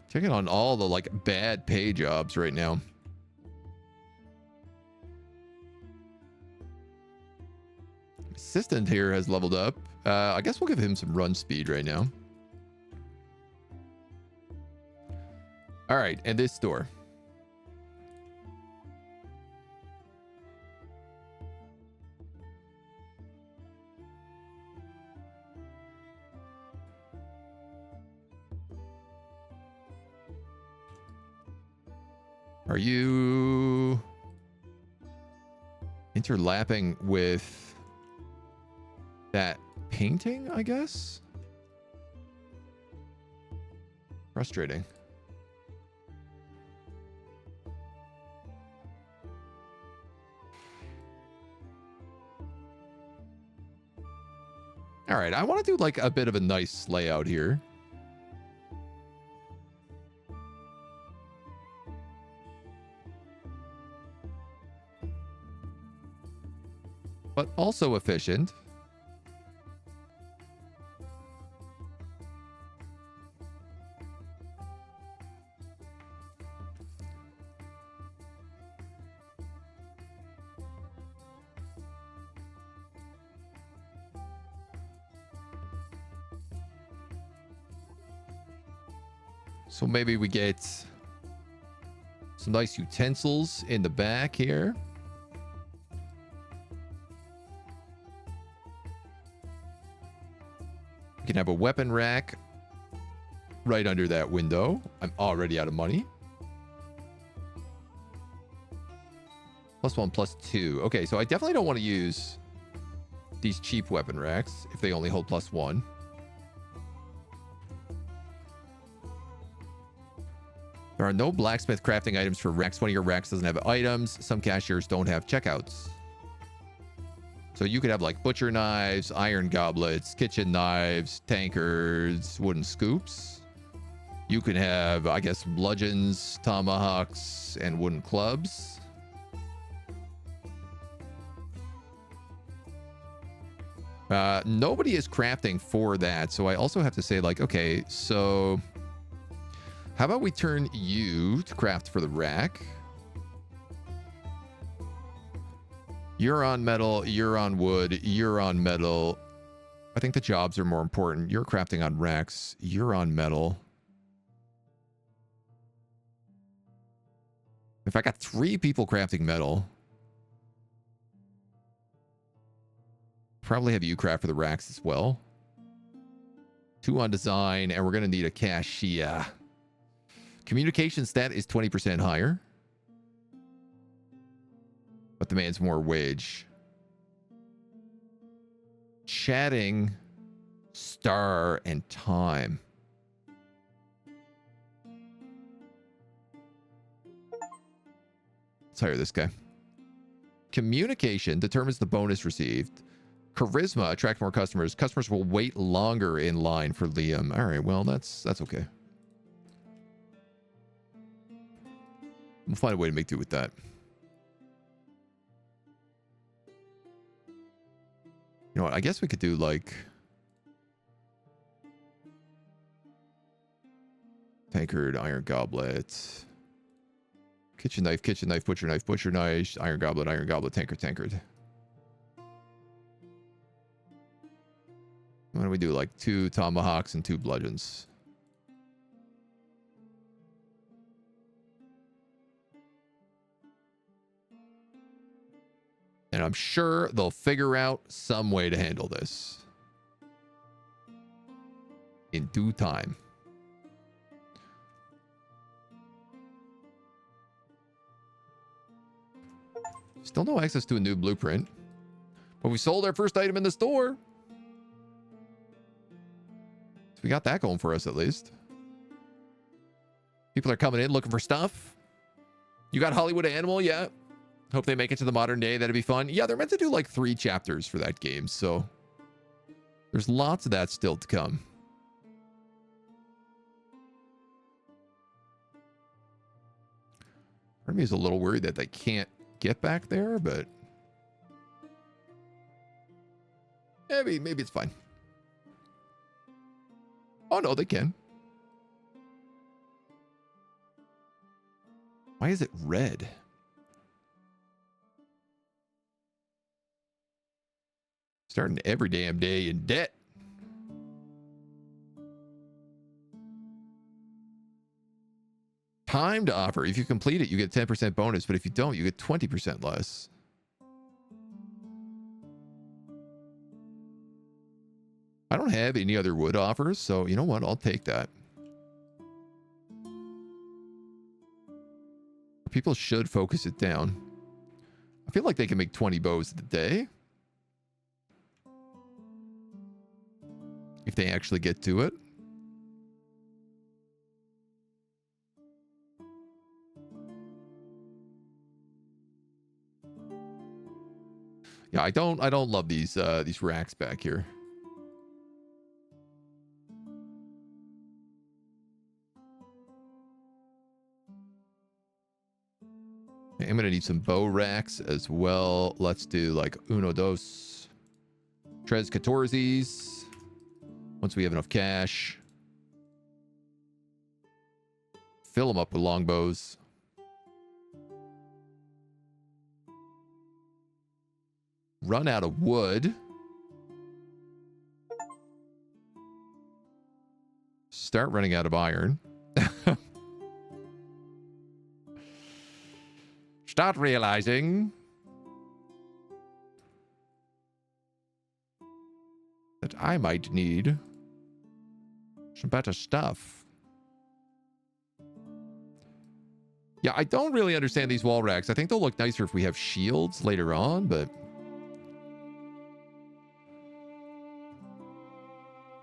Checking on all the like bad pay jobs right now. Assistant here has leveled up. I guess we'll give him some run speed right now. All right, and this door. Are you interlapping with that painting, I guess? Frustrating. All right, I want to do like a bit of a nice layout here. But also efficient. So maybe we get some nice utensils in the back here. We can have a weapon rack right under that window. I'm already out of money. +1, +2. Okay, so I definitely don't want to use these cheap weapon racks if they only hold +1. There are no blacksmith crafting items for racks. One of your racks doesn't have items. Some cashiers don't have checkouts. So you could have like butcher knives, iron goblets, kitchen knives, tankards, wooden scoops. You can have, I guess, bludgeons, tomahawks, and wooden clubs. Nobody is crafting for that. So I also have to say, like, okay, so how about we turn you to craft for the rack? You're on metal, you're on wood, you're on metal. I think the jobs are more important. You're crafting on racks, you're on metal. If I got 3 people crafting metal, probably have you craft for the racks as well. 2 on design, and we're going to need a cashier. Communication stat is 20% higher, but demands more wage. Chatting, star, and time. Let's hire this guy. Communication determines the bonus received. Charisma attract more customers. Customers will wait longer in line for Liam. All right, well, that's okay. We'll find a way to make do with that. You know what? I guess we could do like tankard, iron goblet, kitchen knife, butcher knife, iron goblet, tankard. Why don't we do like 2 tomahawks and 2 bludgeons? And I'm sure they'll figure out some way to handle this in due time. Still no access to a new blueprint, but we sold our first item in the store. So we got that going for us at least. People are coming in looking for stuff. You got Hollywood Animal? Yeah. Hope they make it to the modern day. That'd be fun. Yeah, they're meant to do like 3 chapters for that game, so there's lots of that still to come. Part of me is a little worried that they can't get back there, but maybe it's fine. Oh no, they can. Why is it red? Starting every damn day in debt. Time to offer. If you complete it, you get 10% bonus, but if you don't, you get 20% less. I don't have any other wood offers, so you know what? I'll take that. People should focus it down. I feel like they can make 20 bows a day. If they actually get to it. Yeah, I don't love these racks back here. I'm gonna need some bow racks as well. Let's do like uno dos, tres catorces. Once we have enough cash, fill them up with longbows. Run out of wood. Start running out of iron. Start realizing that I might need some better stuff. Yeah, I don't really understand these wall racks. I think they'll look nicer if we have shields later on, but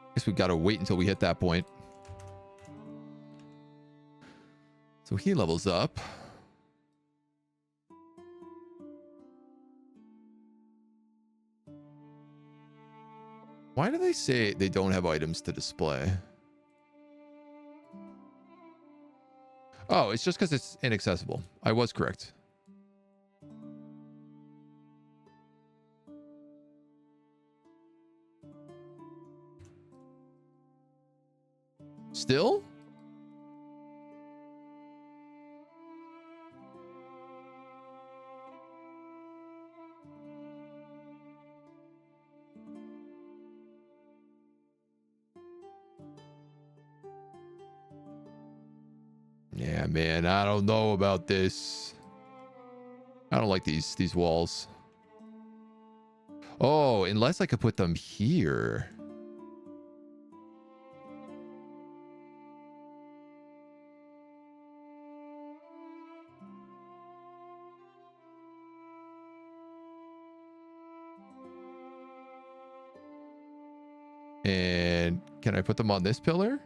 I guess we've got to wait until we hit that point. So he levels up. Why do they say they don't have items to display? Oh, it's just because it's inaccessible. I was correct. Still? Yeah, man, I don't know about this. I don't like these walls. Oh, unless I could put them here. And can I put them on this pillar?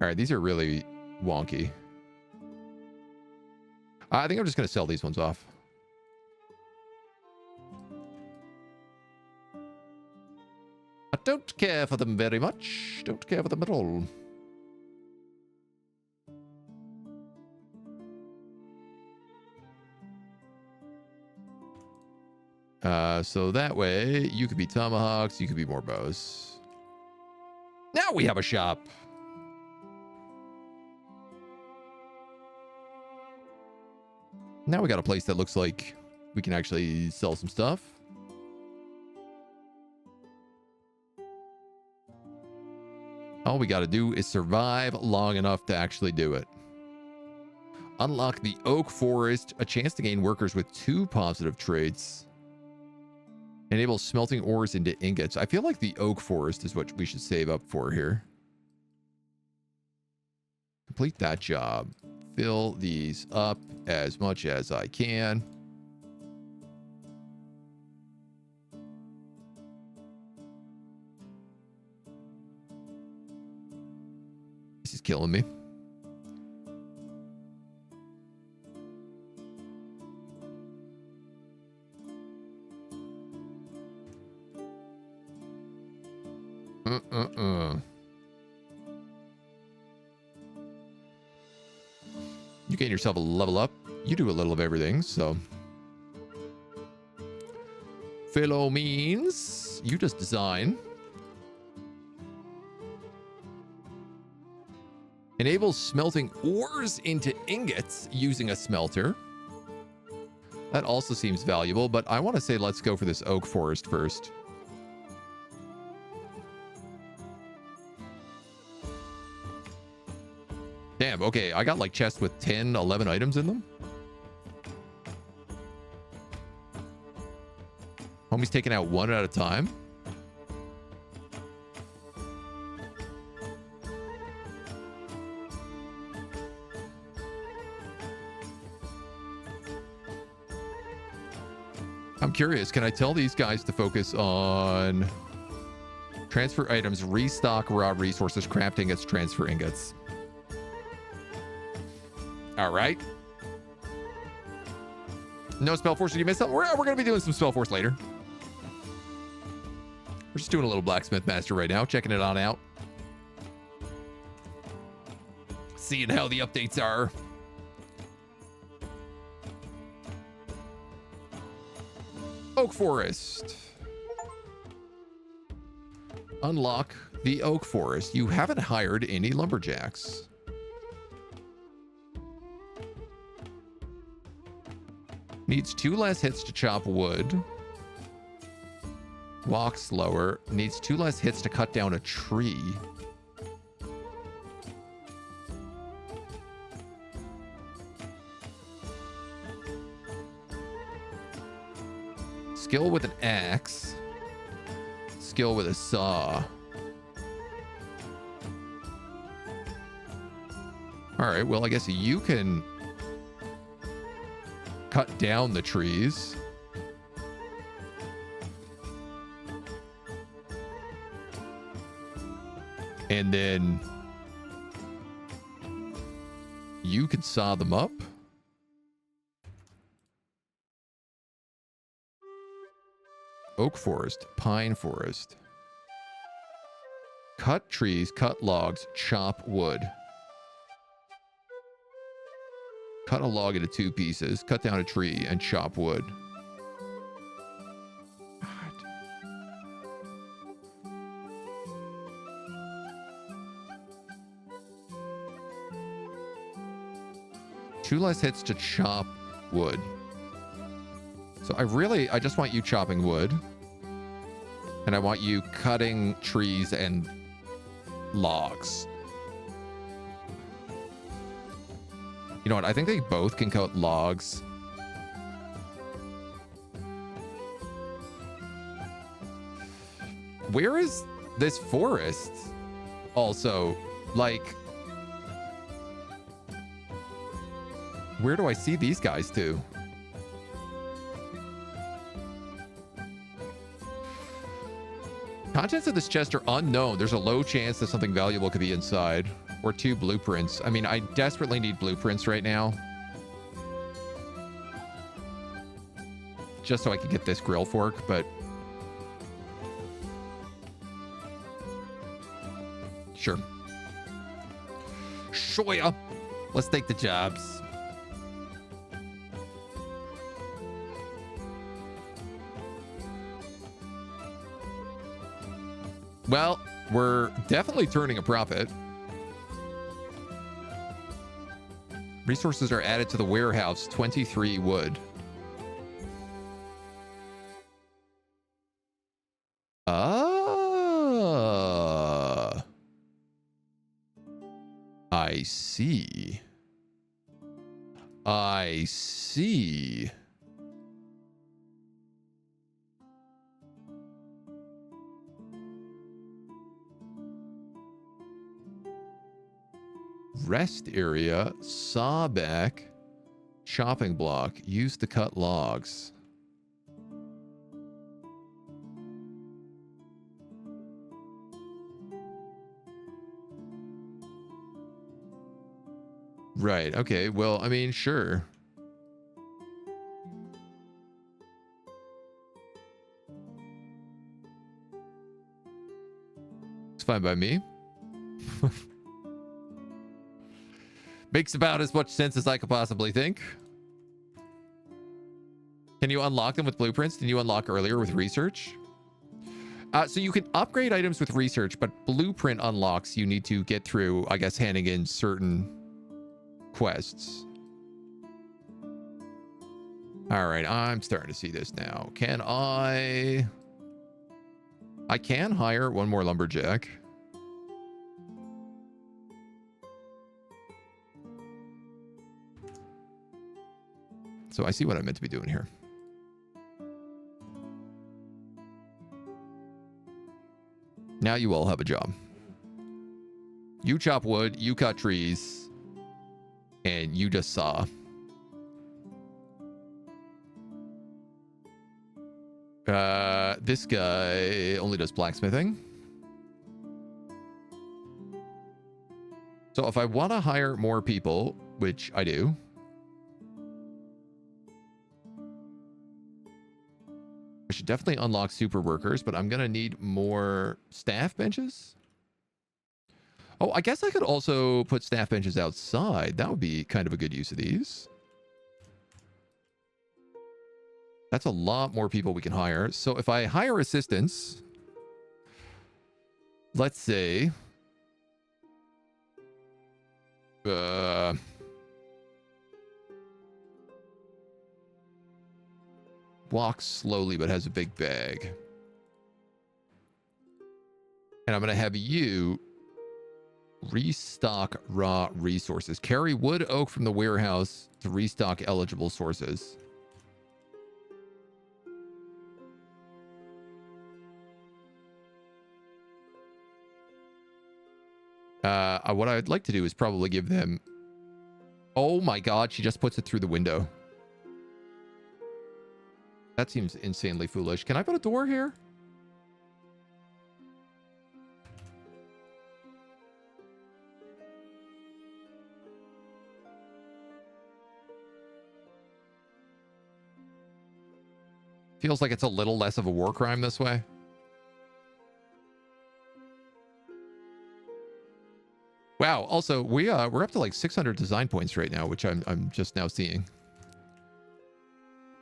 All right, these are really wonky. I think I'm just going to sell these ones off. I don't care for them very much. Don't care for them at all. So that way, you could be tomahawks, you could be more bows. Now we have a shop. Now we got a place that looks like we can actually sell some stuff. All we got to do is survive long enough to actually do it. Unlock the oak forest, a chance to gain workers with 2 positive traits. Enable smelting ores into ingots. I feel like the oak forest is what we should save up for here. Complete that job. Fill these up as much as I can. This is killing me. You gain yourself a level up. You do a little of everything, so. Philo means you just design. Enables smelting ores into ingots using a smelter. That also seems valuable, but I want to say let's go for this oak forest first. Damn, okay, I got like chests with 10, 11 items in them. Homie's taking out one at a time. I'm curious, can I tell these guys to focus on transfer items, restock raw resources, craft ingots, transfer ingots? All right. No spell force. Did you miss something? We're going to be doing some spell force later. We're just doing a little Blacksmith Master right now, checking it on out. Seeing how the updates are. Oak Forest. Unlock the Oak Forest. You haven't hired any lumberjacks. Needs 2 less hits to chop wood. Walk slower. Needs 2 less hits to cut down a tree. Skill with an axe. Skill with a saw. All right, well, I guess you can cut down the trees. And then you could saw them up. Oak forest, pine forest. Cut trees, cut logs, chop wood. Cut a log into 2 pieces, cut down a tree, and chop wood. God. 2 less hits to chop wood. So I just want you chopping wood. And I want you cutting trees and logs. You know what? I think they both can cut logs. Where is this forest? Also, like, where do I see these guys too? Contents of this chest are unknown. There's a low chance that something valuable could be inside. Or 2 blueprints. I mean, I desperately need blueprints right now. Just so I can get this grill fork, but... Sure. Sure. Let's take the jobs. Well, we're definitely turning a profit. Resources are added to the warehouse. 23 wood. I see. I see. Rest area, sawback, chopping block, used to cut logs. Right, okay, well, I mean, sure. It's fine by me. Makes about as much sense as I could possibly think. Can you unlock them with blueprints? Did you unlock earlier with research? So you can upgrade items with research, but blueprint unlocks you need to get through, I guess, handing in certain quests. All right, I'm starting to see this now. Can I can hire 1 more lumberjack. So I see what I meant to be doing here. Now you all have a job. You chop wood, you cut trees, and you just saw. This guy only does blacksmithing. So if I want to hire more people, which I do, I should definitely unlock super workers, but I'm going to need more staff benches. Oh, I guess I could also put staff benches outside. That would be kind of a good use of these. That's a lot more people we can hire. So if I hire assistants, let's say, walks slowly but has a big bag. And I'm going to have you restock raw resources. Carry wood oak from the warehouse to restock eligible sources. What I'd like to do is probably give them Oh my god, she just puts it through the window. That seems insanely foolish. Can I put a door here? Feels like it's a little less of a war crime this way. Wow. Also, we're up to like 600 design points right now, which I'm just now seeing.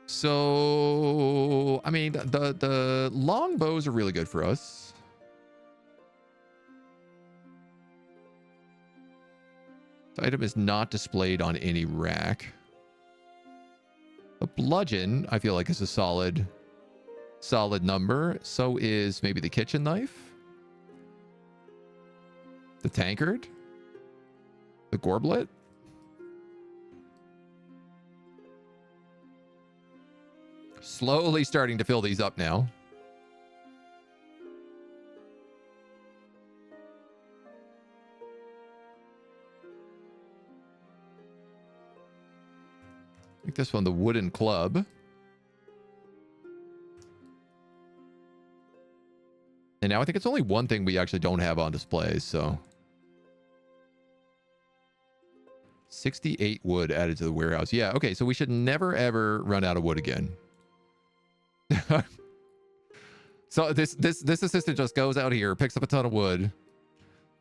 So, I mean, the long bows are really good for us. The item is not displayed on any rack. The bludgeon, I feel like, is a solid number. So is maybe the kitchen knife. The tankard. The gorblet. Slowly starting to fill these up now. I think this one, the wooden club. And now I think it's only one thing we actually don't have on display, so. 68 wood added to the warehouse. Yeah, okay, so we should never, ever run out of wood again. So this assistant just goes out here, picks up a ton of wood,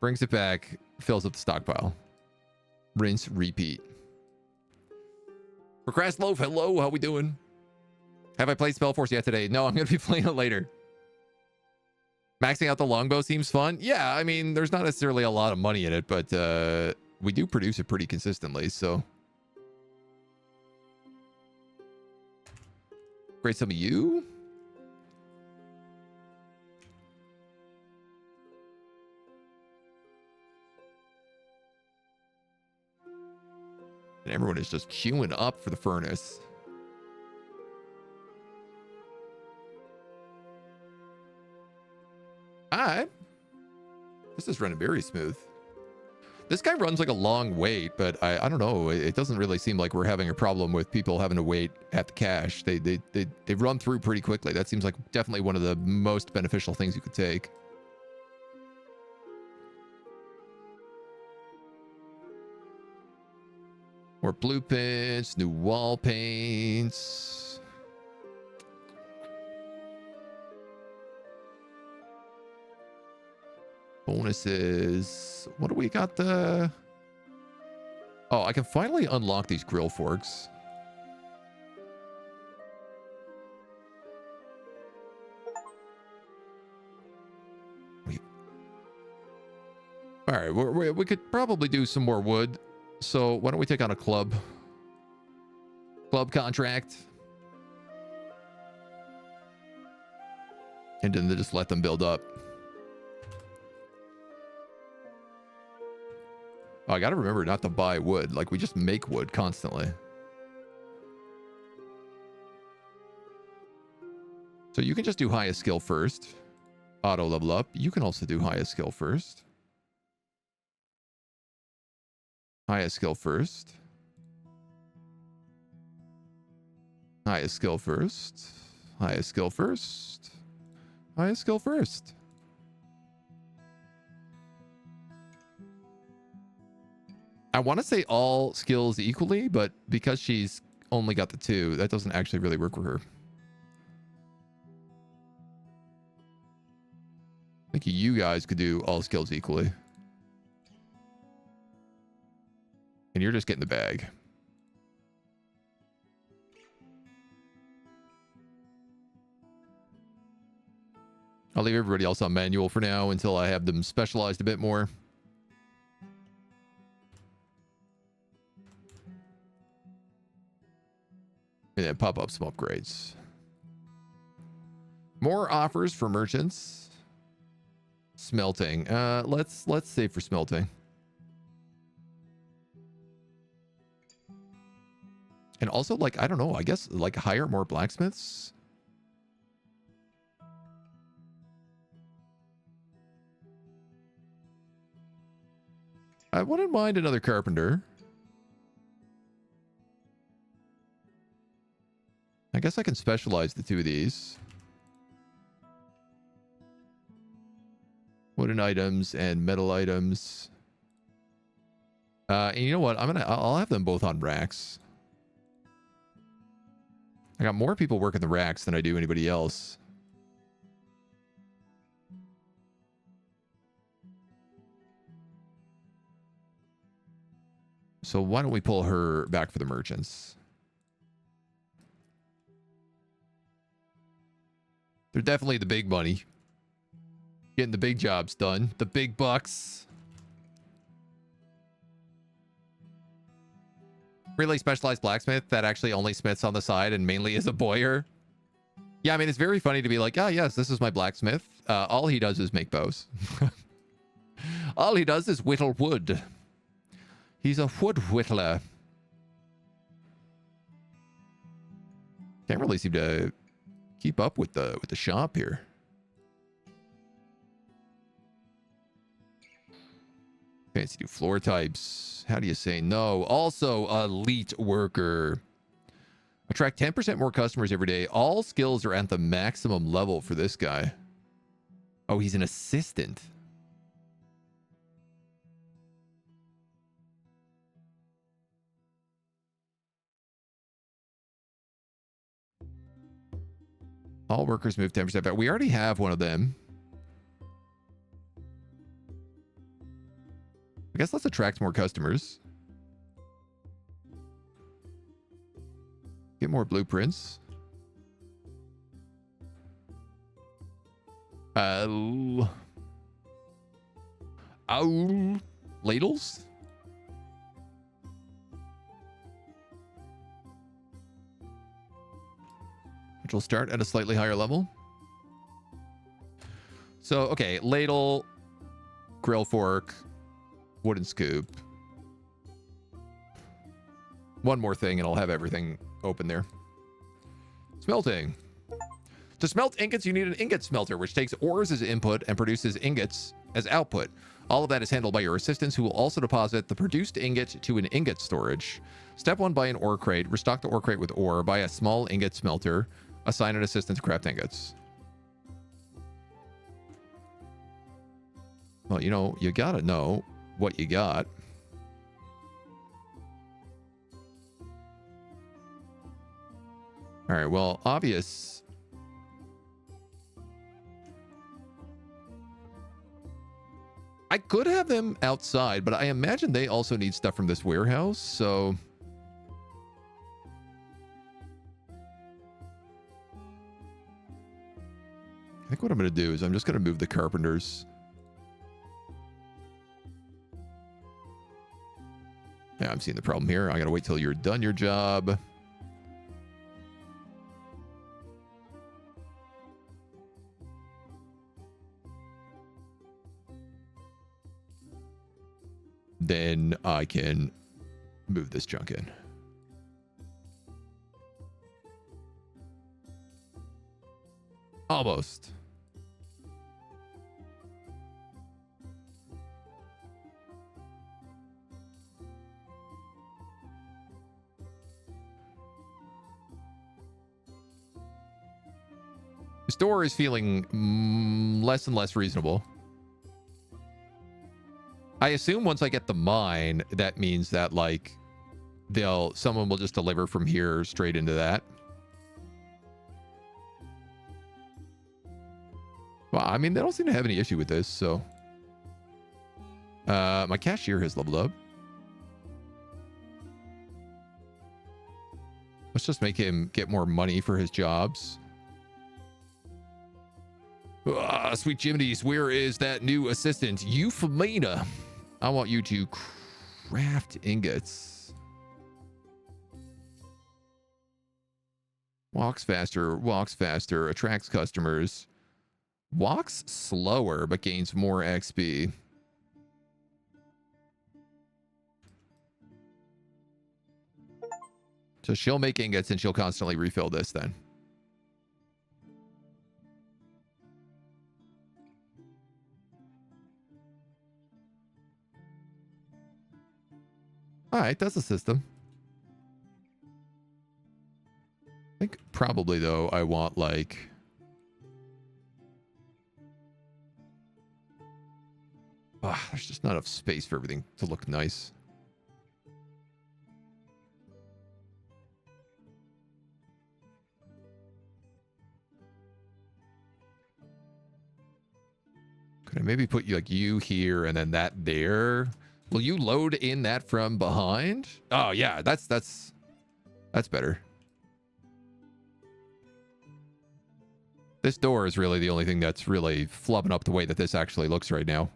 brings it back, fills up the stockpile. Rinse, repeat. Procrast Loaf, hello, how we doing? Have I played Spellforce yet today? No, I'm going to be playing it later. Maxing out the longbow seems fun. Yeah, I mean, there's not necessarily a lot of money in it, but we do produce it pretty consistently, so. Great, some of you. And everyone is just queuing up for the furnace. Alright. This is running very smooth. This guy runs like a long wait, but I don't know. It doesn't really seem like we're having a problem with people having to wait at the cache. They run through pretty quickly. That seems like definitely one of the most beneficial things you could take. More blueprints, new wall paints. Bonuses. What do we got? Oh, I can finally unlock these grill forks. All right, we could probably do some more wood. So why don't we take on a club contract? And then just let them build up. Oh, I gotta remember not to buy wood. Like, we just make wood constantly. So you can just do highest skill first. Auto level up. You can also do highest skill first. Highest skill first. Highest skill first. Highest skill first. Highest skill first. I want to say all skills equally, but because she's only got the 2, that doesn't actually really work for her. I think you guys could do all skills equally. And you're just getting the bag. I'll leave everybody else on manual for now until I have them specialized a bit more. And then pop up some upgrades. More offers for merchants. Smelting. Let's save for smelting. And also, like, I don't know, I guess, like, hire more blacksmiths. I wouldn't mind another carpenter. I guess I can specialize the two of these. Wooden items and metal items. And you know what? I'll have them both on racks. I got more people working the racks than I do anybody else. So why don't we pull her back for the merchants? They're definitely the big money. Getting the big jobs done. The big bucks. Really specialized blacksmith that actually only smiths on the side and mainly is a bowyer. Yeah, I mean, it's very funny to be like, oh, yes, this is my blacksmith. All he does is make bows. All he does is whittle wood. He's a wood whittler. Can't really seem to keep up with the shop here. Fancy new floor types. How do you say no? Also, elite worker. Attract 10% more customers every day. All skills are at the maximum level for this guy. Oh, he's an assistant. All workers move 10% back. We already have one of them. I guess let's attract more customers. Get more blueprints. Oh, ladles? Which will start at a slightly higher level. So, okay, ladle, grill fork, wooden scoop. One more thing and I'll have everything open there. Smelting. To smelt ingots, you need an ingot smelter, which takes ores as input and produces ingots as output. All of that is handled by your assistants, who will also deposit the produced ingot to an ingot storage. Step 1, buy an ore crate. Restock the ore crate with ore. Buy a small ingot smelter. Assign an assistant to craft ingots. Well, you know, you gotta know what you got. All right, well, obvious. I could have them outside, but I imagine they also need stuff from this warehouse, so... I think what I'm going to do is I'm just going to move the carpenters. Yeah, I'm seeing the problem here. I got to wait till you're done your job. Then I can move this junk in. Almost. The store is feeling less and less reasonable. I assume once I get the mine, that means that, like, someone will just deliver from here straight into that. Well, I mean, they don't seem to have any issue with this, so. My cashier has leveled up. Let's just make him get more money for his jobs. Sweet Jimities, where is that new assistant? Euphemina. I want you to craft ingots. Walks faster, attracts customers. Walks slower, but gains more XP. So she'll make ingots and she'll constantly refill this then. All right, that's a system. I think Probably, though, I want, like... there's just not enough space for everything to look nice. Could I maybe put you like you here and then that there? Will you load in that from behind? Oh yeah, that's better. This door is really the only thing that's really flubbing up the way that this actually looks right now.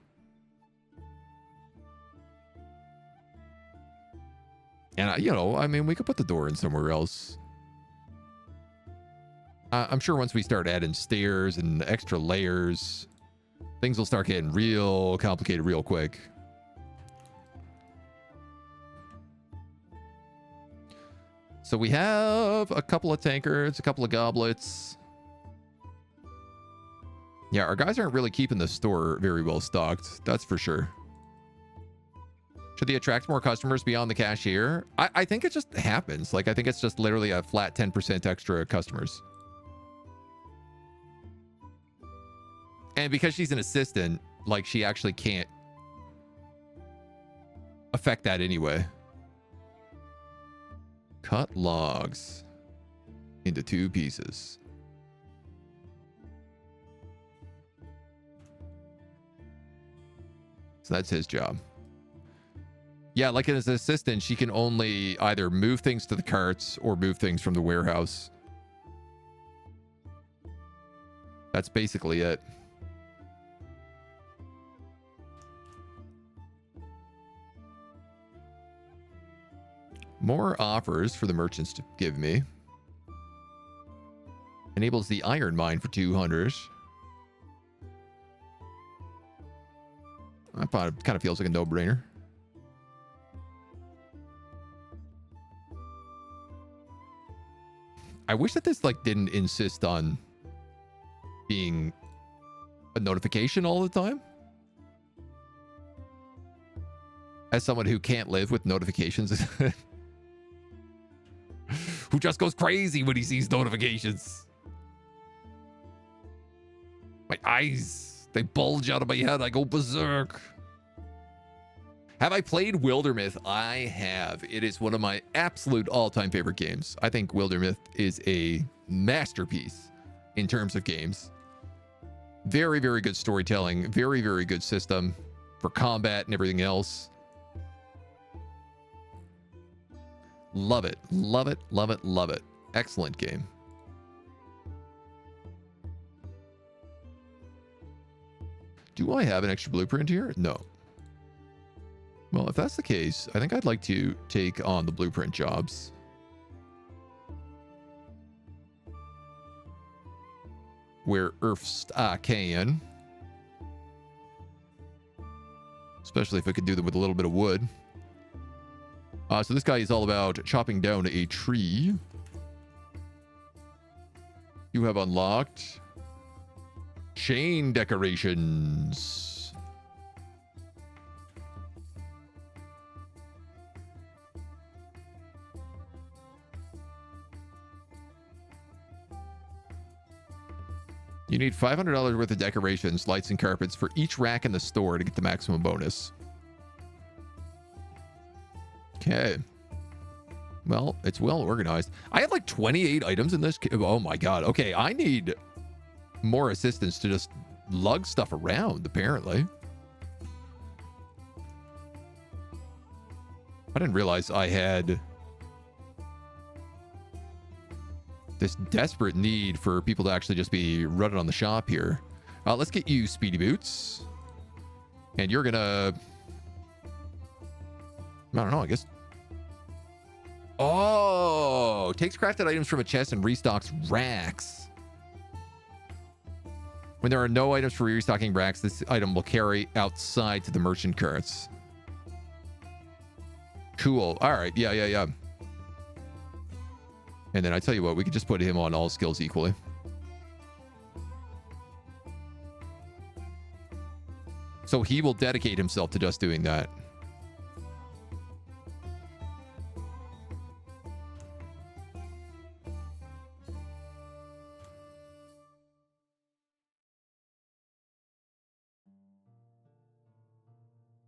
And you know, I mean, we could put the door in somewhere else. I'm sure once we start adding stairs and extra layers, things will start getting real complicated real quick. So we have a couple of tankards, a couple of goblets. Yeah, our guys aren't really keeping the store very well stocked. That's for sure. Should they attract more customers beyond the cashier? I think it just happens. Like, I think it's just literally a flat 10% extra customers. And because she's an assistant, like, she actually can't affect that anyway. Cut logs into 2 pieces. So that's his job. Yeah, like as an assistant, she can only either move things to the carts or move things from the warehouse. That's basically it. More offers for the merchants to give me. Enables the iron mine for 200. I thought it kind of feels like a no-brainer. I wish that this like didn't insist on being a notification all the time. As someone who can't live with notifications, who just goes crazy when he sees notifications. My eyes, they bulge out of my head. I go berserk. Have I played Wildermyth? I have. It is one of my absolute all-time favorite games. I think Wildermyth is a masterpiece in terms of games. Very, very good storytelling. Very, very good system for combat and everything else. Love it. Love it. Love it. Love it. Excellent game. Do I have an extra blueprint here? No. Well, if that's the case, I think I'd like to take on the blueprint jobs. Where erst I can. Especially if I could do them with a little bit of wood. So this guy is all about chopping down a tree. You have unlocked chain decorations. You need $500 worth of decorations, lights, and carpets for each rack in the store to get the maximum bonus. Okay. Well, it's well organized. I have like 28 items in this. Oh my god. Okay, I need more assistance to just lug stuff around, apparently. I didn't realize I had this desperate need for people to actually just be running on the shop here. Let's get you Speedy Boots. And you're gonna... I don't know, I guess... Oh! Takes crafted items from a chest and restocks racks. When there are no items for restocking racks, this item will carry outside to the merchant carts. Cool. Alright, yeah. And then I tell you what, we could just put him on all skills equally. So he will dedicate himself to just doing that.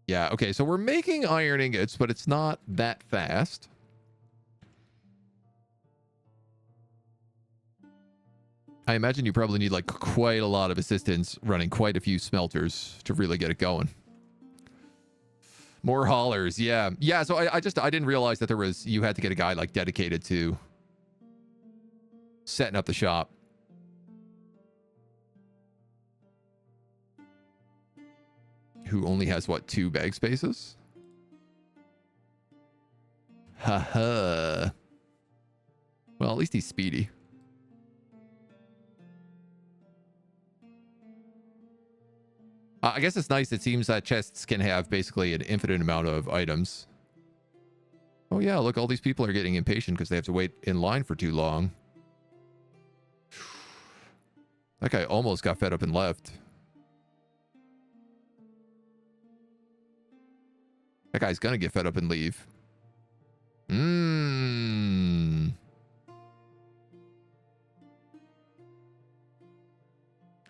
Yeah, okay, so we're making iron ingots, but it's not that fast. I imagine you probably need like quite a lot of assistance running quite a few smelters to really get it going. More haulers, yeah. Yeah, so I didn't realize that you had to get a guy like dedicated to setting up the shop. Who only has, what, 2 bag spaces? Haha. Well, at least he's speedy. I guess it's nice. It seems that chests can have basically an infinite amount of items. Oh yeah, look, all these people are getting impatient because they have to wait in line for too long. That guy almost got fed up and left. That guy's gonna get fed up and leave.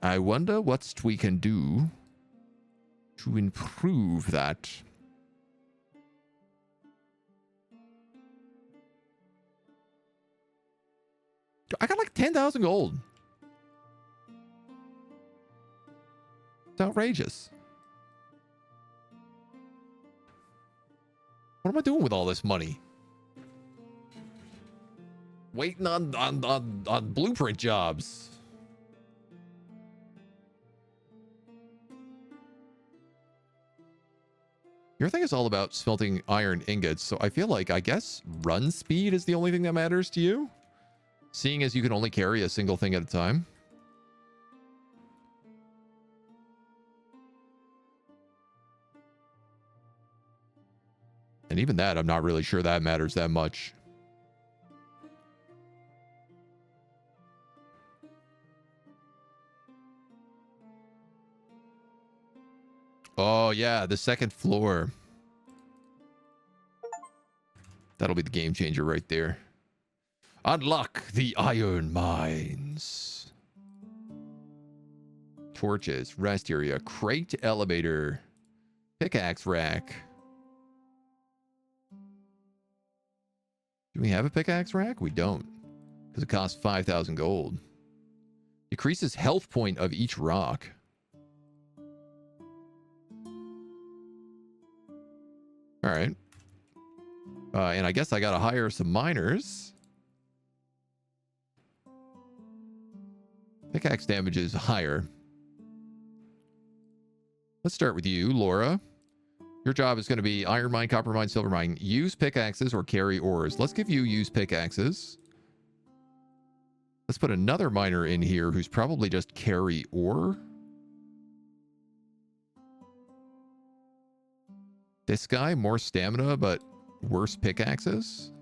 I wonder what we can do to improve that. I got like 10,000 gold. It's outrageous. What am I doing with all this money? Waiting on blueprint jobs. Your thing is all about smelting iron ingots, so I feel like, I guess, run speed is the only thing that matters to you? Seeing as you can only carry a single thing at a time. And even that, I'm not really sure that matters that much. Oh, yeah, the second floor. That'll be the game changer right there. Unlock the iron mines. Torches, rest area, crate elevator, pickaxe rack. Do we have a pickaxe rack? We don't, because it costs 5,000 gold. Decreases health point of each rock. All right. And I guess I gotta hire some miners. Pickaxe damage is higher. Let's start with you, Laura. Your job is going to be iron mine, copper mine, silver mine. Use pickaxes or carry ores. Let's give you use pickaxes. Let's put another miner in here who's probably just carry ore. This guy, more stamina, but worse pickaxes.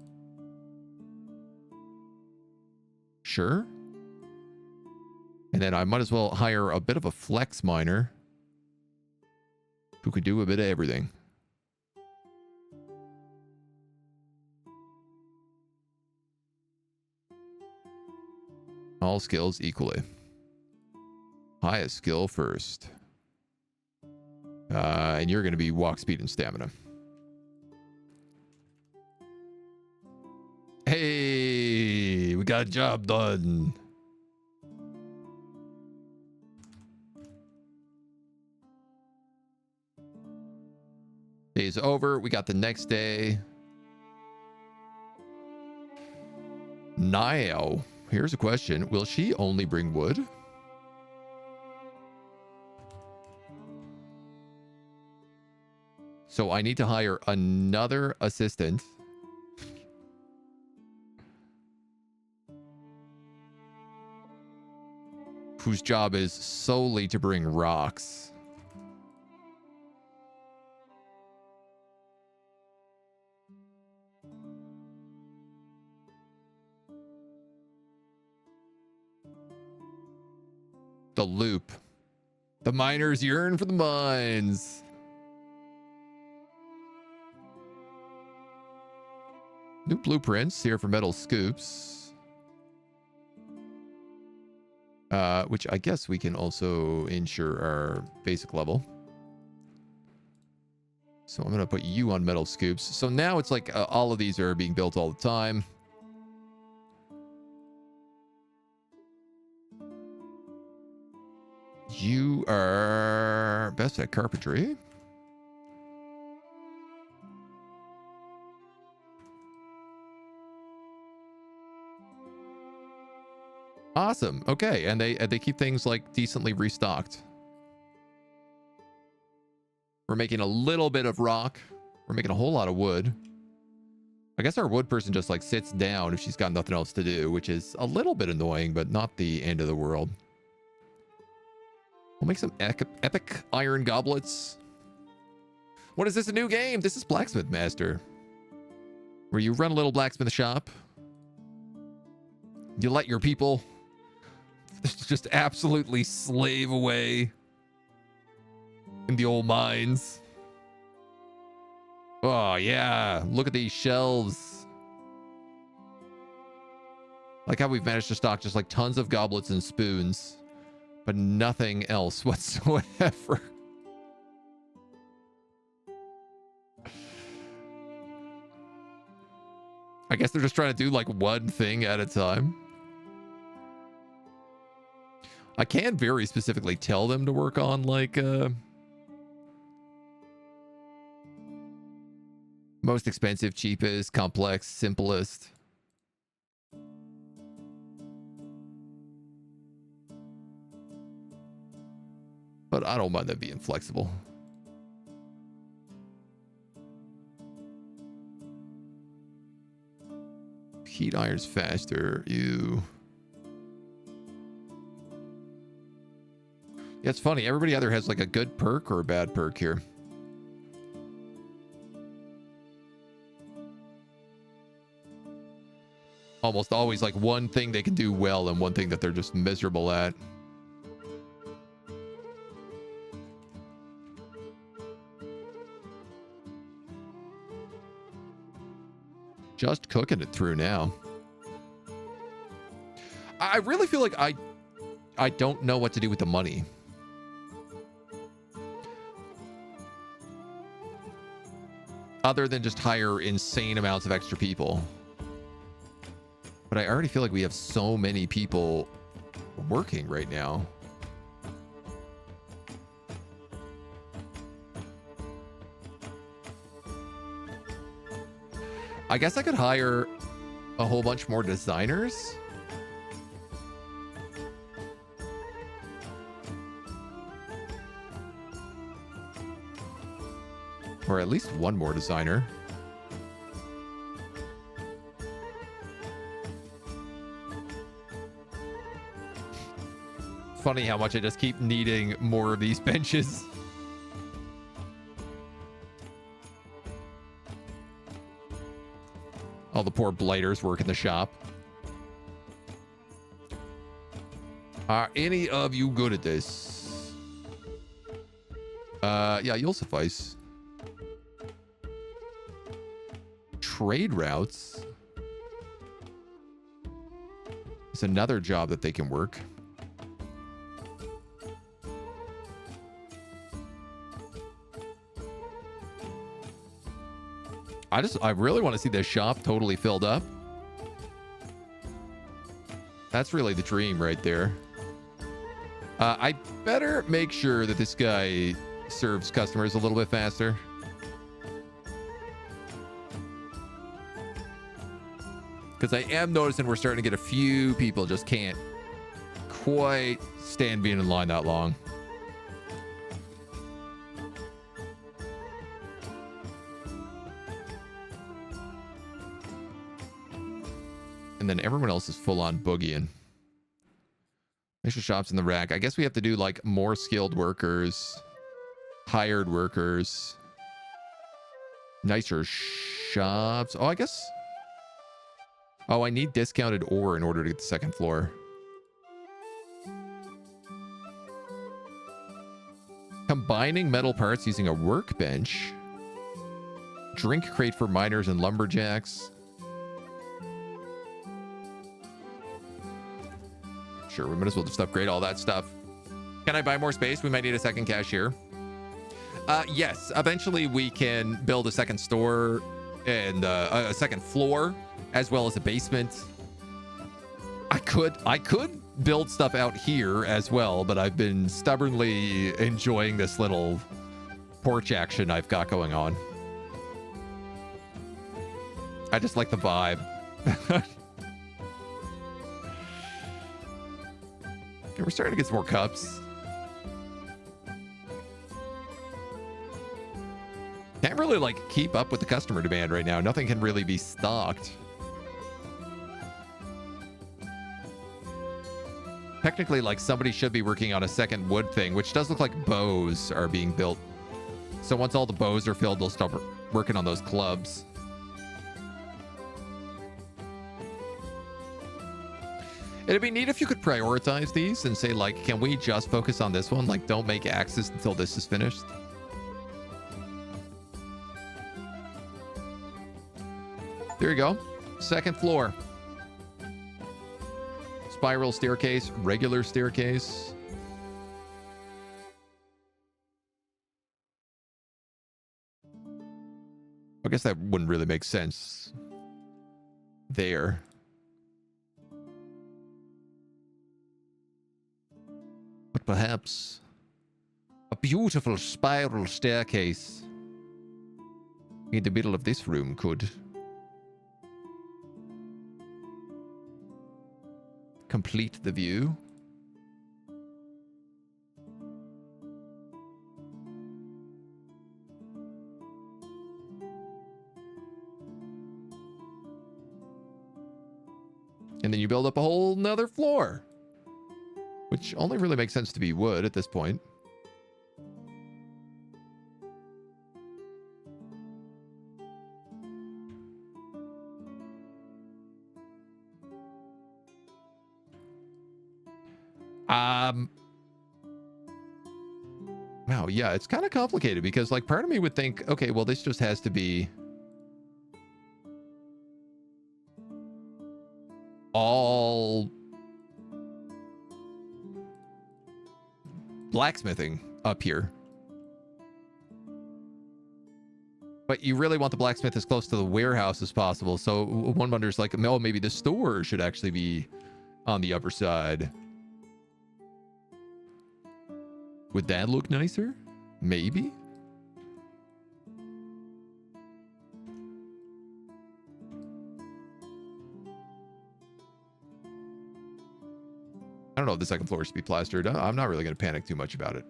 Sure. And then I might as well hire a bit of a flex miner who could do a bit of everything. All skills equally. Highest skill first. And you're going to be walk speed and stamina. Hey, we got a job done. Day's over. We got the next day. Now, here's a question. Will she only bring wood? So I need to hire another assistant. Whose job is solely to bring rocks. The loop. The miners yearn for the mines. New blueprints here for metal scoops. Which I guess we can also ensure our basic level. So I'm going to put you on metal scoops. So now it's like all of these are being built all the time. You are best at carpentry. Awesome. Okay, and they keep things like decently restocked. We're making a little bit of rock. We're making a whole lot of wood. I guess our wood person just like sits down if she's got nothing else to do, which is a little bit annoying, but not the end of the world. We'll make some epic iron goblets. What is this, a new game? This is Blacksmith Master, where you run a little blacksmith shop. You let your people just absolutely slave away in the old mines. Oh, yeah. Look at these shelves. Like how we've managed to stock just like tons of goblets and spoons, but nothing else whatsoever. I guess they're just trying to do like one thing at a time. I can very specifically tell them to work on like most expensive, cheapest, complex, simplest. But I don't mind them being flexible. Heat irons faster. You. Yeah, it's funny. Everybody either has like a good perk or a bad perk here. Almost always like one thing they can do well and one thing that they're just miserable at. Just cooking it through now. I really feel like I don't know what to do with the money. Other than just hire insane amounts of extra people. But I already feel like we have so many people working right now. I guess I could hire a whole bunch more designers. Or at least one more designer. Funny how much I just keep needing more of these benches. All the poor blighters work in the shop. Are any of you good at this? Yeah, you'll suffice. Trade routes. It's another job that they can work. I really want to see this shop totally filled up. That's really the dream right there. I better make sure that this guy serves customers a little bit faster. Because I am noticing we're starting to get a few people just can't quite stand being in line that long. And then everyone else is full on boogieing. Extra shops in the rack. I guess we have to do like more skilled workers, hired workers, nicer shops. Oh, I guess. Oh, I need discounted ore in order to get the second floor. Combining metal parts using a workbench. Drink crate for miners and lumberjacks. Sure, we might as well just upgrade all that stuff. Can I buy more space? We might need a second cashier. Yes, eventually we can build a second store and a second floor, as well as a basement. I could build stuff out here as well, but I've been stubbornly enjoying this little porch action I've got going on. I just like the vibe. Okay, we're starting to get some more cups. Can't really like keep up with the customer demand right now. Nothing can really be stocked. Technically, like, somebody should be working on a second wood thing, which does look like bows are being built. So once all the bows are filled, they'll start working on those clubs. It'd be neat if you could prioritize these and say, like, can we just focus on this one? Like, don't make axes until this is finished. There you go. Second floor. Spiral staircase, regular staircase. I guess that wouldn't really make sense there. But perhaps a beautiful spiral staircase in the middle of this room could complete the view. And then you build up a whole nother floor, which only really makes sense to be wood at this point. Wow, yeah, it's kind of complicated because, like, part of me would think, okay, well, this just has to be all blacksmithing up here. But you really want the blacksmith as close to the warehouse as possible. So one wonders, like, oh, maybe the store should actually be on the upper side. Would that look nicer? Maybe. I don't know if the second floor should be plastered. I'm not really going to panic too much about it.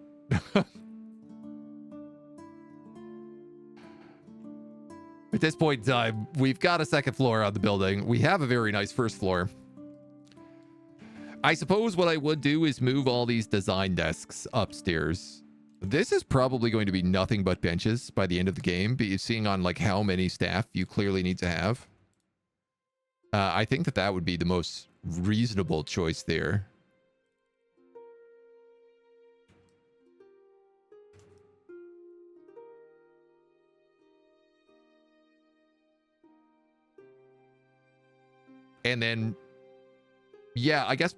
At this point in time, we've got a second floor on the building. We have a very nice first floor. I suppose what I would do is move all these design desks upstairs. This is probably going to be nothing but benches by the end of the game, but you're seeing on like how many staff you clearly need to have. I think that that would be the most reasonable choice there. And then, yeah, I guess,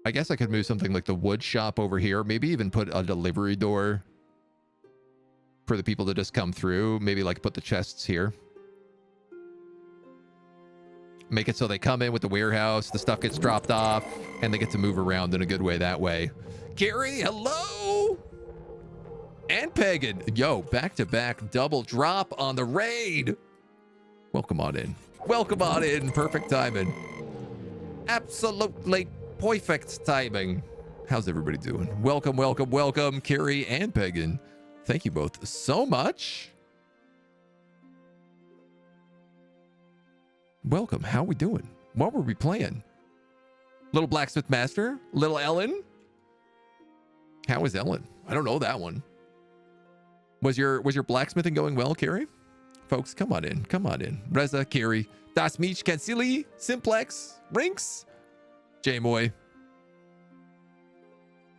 I guess I could move something like the wood shop over here. Maybe even put a delivery door for the people to just come through. Maybe like put the chests here. Make it so they come in with the warehouse, the stuff gets dropped off, and they get to move around in a good way that way. Gary, hello! And Pagan. Yo, back-to-back double drop on the raid. Welcome on in. Welcome on in. Perfect timing. Absolutely perfect timing. How's everybody doing? Welcome, welcome, welcome, Carrie and Pagan. Thank you both so much. Welcome. How we doing? What were we playing? Little Blacksmith Master? Little Ellen? How is Ellen? I don't know that one. Was your blacksmithing going well, Carrie? Folks, come on in. Come on in. Reza, Carrie, Das Mich Kansili, Simplex, Rinks, J-Moy.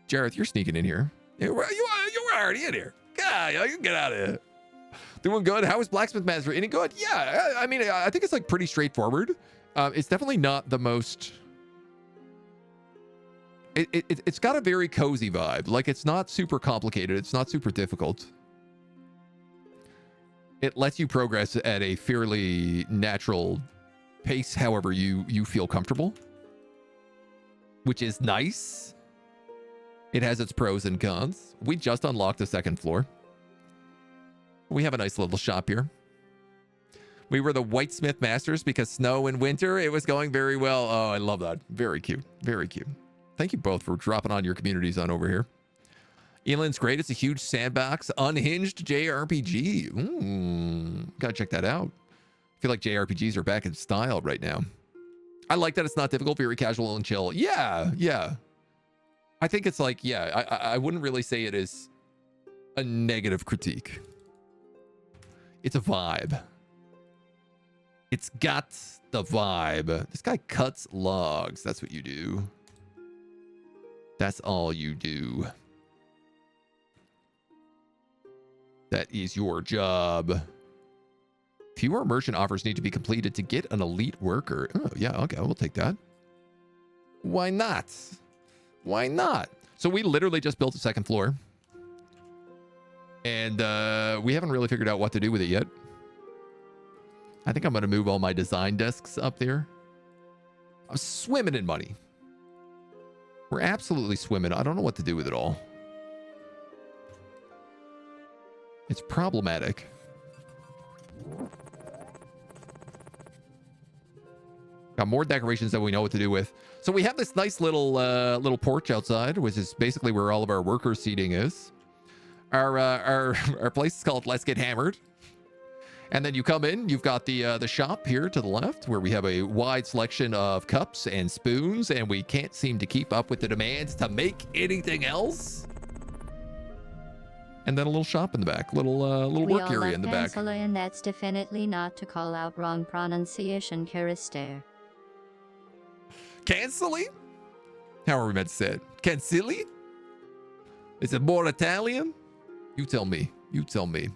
Jareth, you're sneaking in here. You were already in here. Yeah, you can get out of here. Doing good. How is Blacksmith Master? Any good? Yeah, I mean, I think it's like pretty straightforward. It's definitely not the most... It's got a very cozy vibe. Like, it's not super complicated. It's not super difficult. It lets you progress at a fairly natural pace, however you feel comfortable, which is nice. It has its pros and cons. We just unlocked the second floor. We have a nice little shop here. We were the Whitesmith Masters because snow and winter, it was going very well. Oh, I love that. Very cute. Very cute. Thank you both for dropping on your communities on over here. Elan's great. It's a huge sandbox. Unhinged JRPG. Gotta check that out. I feel like JRPGs are back in style right now. I like that it's not difficult, very casual and chill. Yeah, yeah. I think it's like, yeah, I wouldn't really say it is a negative critique. It's a vibe. It's got the vibe. This guy cuts logs. That's what you do. That's all you do. That is your job. Fewer merchant offers need to be completed to get an elite worker. Oh, yeah, okay, we'll take that. Why not? Why not? So we literally just built a second floor. And we haven't really figured out what to do with it yet. I think I'm going to move all my design desks up there. I'm swimming in money. We're absolutely swimming. I don't know what to do with it all. It's problematic. Got more decorations that we know what to do with. So we have this nice little little porch outside, which is basically where all of our worker seating is. Our place is called Let's Get Hammered. And then you come in, you've got the shop here to the left, where we have a wide selection of cups and spoons, and we can't seem to keep up with the demands to make anything else. And then a little shop in the back, little work area in the back. And that's definitely not to call out wrong pronunciation, Carister. Canceli? How are we meant to say it? Canceli? Is it more Italian? You tell me. You tell me.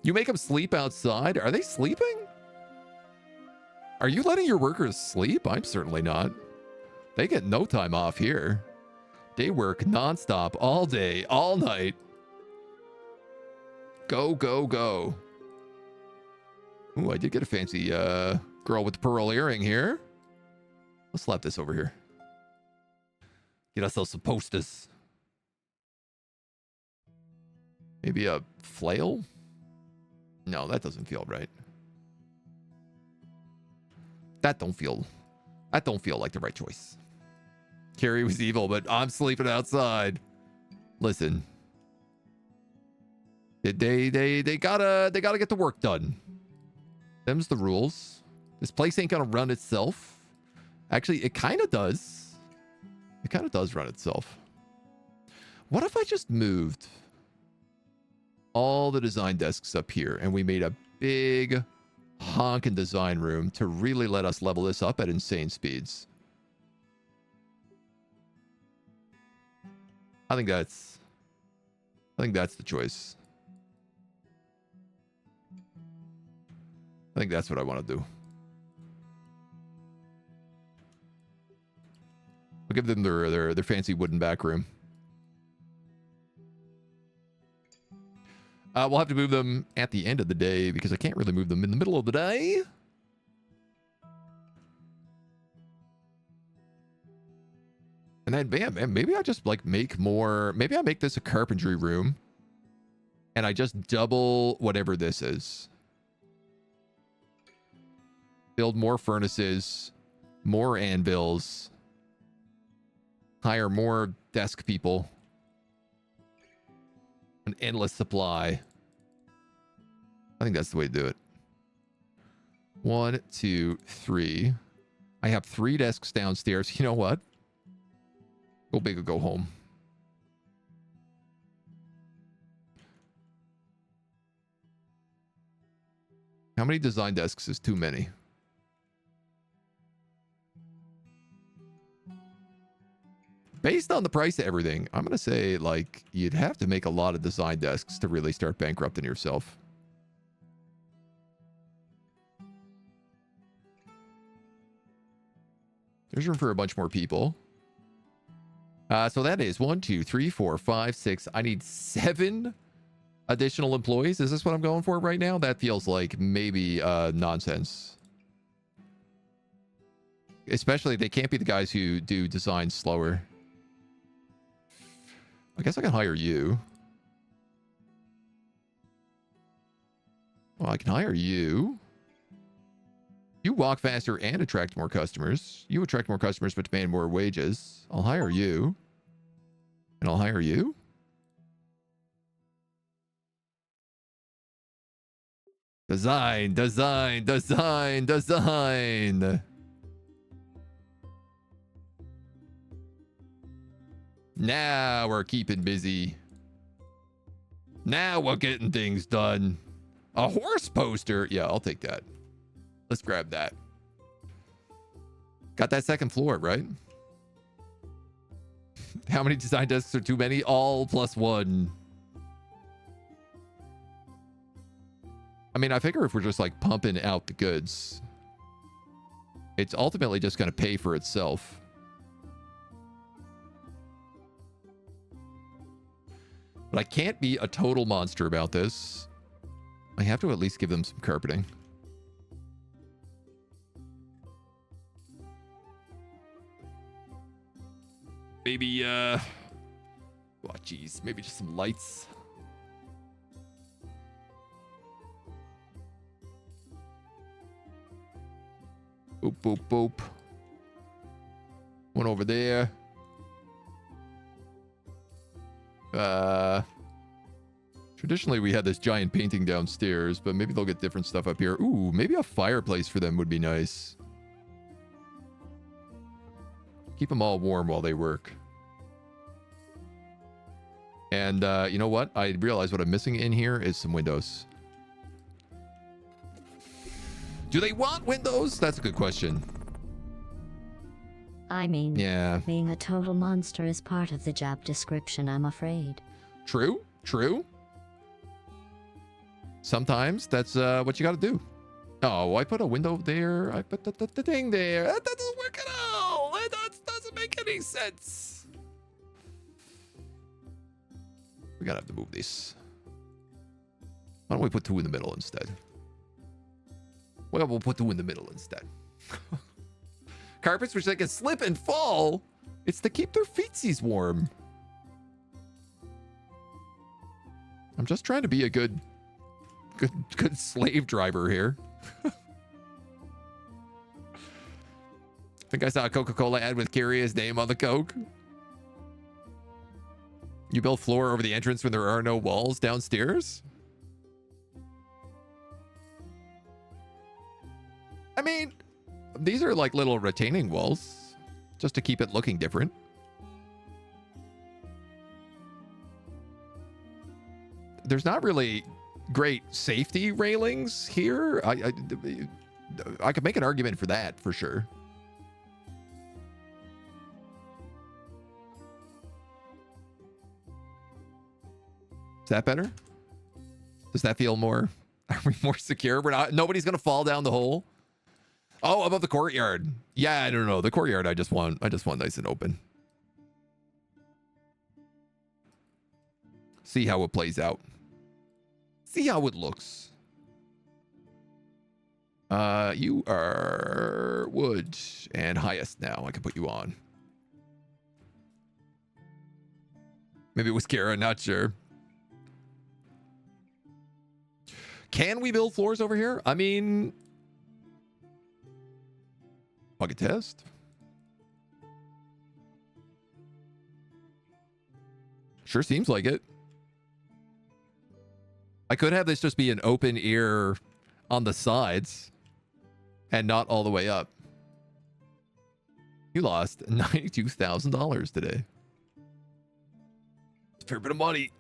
You make them sleep outside? Are they sleeping? Are you letting your workers sleep? I'm certainly not. They get no time off here. They work nonstop all day, all night. Go, go, go. Ooh, I did get a fancy girl with the pearl earring here. Let's slap this over here. Get ourselves some posters. Maybe a flail? No, that doesn't feel right. That don't feel like the right choice. Carrie was evil, but I'm sleeping outside. Listen. They gotta get the work done. Them's the rules. This place ain't gonna run itself. Actually, it kind of does. It kind of does run itself. What if I just moved all the design desks up here and we made a big honkin' design room to really let us level this up at insane speeds? I think that's the choice. I think that's what I want to do. I'll give them their fancy wooden back room. We'll have to move them at the end of the day because I can't really move them in the middle of the day. And then, bam, maybe I just like make more. Maybe I make this a carpentry room. And I just double whatever this is. Build more furnaces, more anvils, hire more desk people. An endless supply. I think that's the way to do it. 1, 2, 3. I have 3 desks downstairs. You know what? Go big or go home. How many design desks is too many? Based on the price of everything, I'm going to say, like, you'd have to make a lot of design desks to really start bankrupting yourself. There's room for a bunch more people. So that is 1, 2, 3, 4, 5, 6. I need 7 additional employees. Is this what I'm going for right now? That feels like maybe nonsense. Especially, they can't be the guys who do design slower. I guess I can hire you. Well, I can hire you. You walk faster and attract more customers. You attract more customers but demand more wages. I'll hire you. And I'll hire you. Design, design, design, design. Now we're keeping busy. Now we're getting things done. A horse poster. Yeah, I'll take that. Let's grab that. Got that second floor, right? How many design desks are too many? All +1. I mean, I figure if we're just like pumping out the goods, it's ultimately just going to pay for itself. But I can't be a total monster about this. I have to at least give them some carpeting. Maybe, oh, geez. Maybe just some lights. Boop, boop, boop. One over there. Traditionally, we had this giant painting downstairs, but maybe they'll get different stuff up here. Ooh, maybe a fireplace for them would be nice. Keep them all warm while they work. And you know what? I realize what I'm missing in here is some windows. Do they want windows? That's a good question. I mean, yeah, being a total monster is part of the job description, I'm afraid. True, true. Sometimes that's what you got to do. Oh, I put a window there. I put the thing there. That doesn't work at all. That doesn't make any sense. We gotta have to move this. Why don't we put 2 in the middle instead? Well, we'll put 2 in the middle instead. Carpets which they can slip and fall. It's to keep their feetsies warm. I'm just trying to be a good slave driver here. I think I saw a Coca-Cola ad with Kyria's name on the Coke. You build floor over the entrance when there are no walls downstairs? I mean, these are like little retaining walls, just to keep it looking different. There's not really great safety railings here. I could make an argument for that, for sure. Is that better? Does that feel more? Are we more secure? We're not. Nobody's gonna fall down the hole. Oh, above the courtyard. Yeah, I don't know. The courtyard, I just want nice and open. See how it plays out. See how it looks. You are wood and highest now. I can put you on. Maybe it was Kara, not sure. Can we build floors over here? I mean, bucket test. Sure seems like it. I could have this just be an open ear on the sides and not all the way up. You lost $92,000 today. It's a fair bit of money.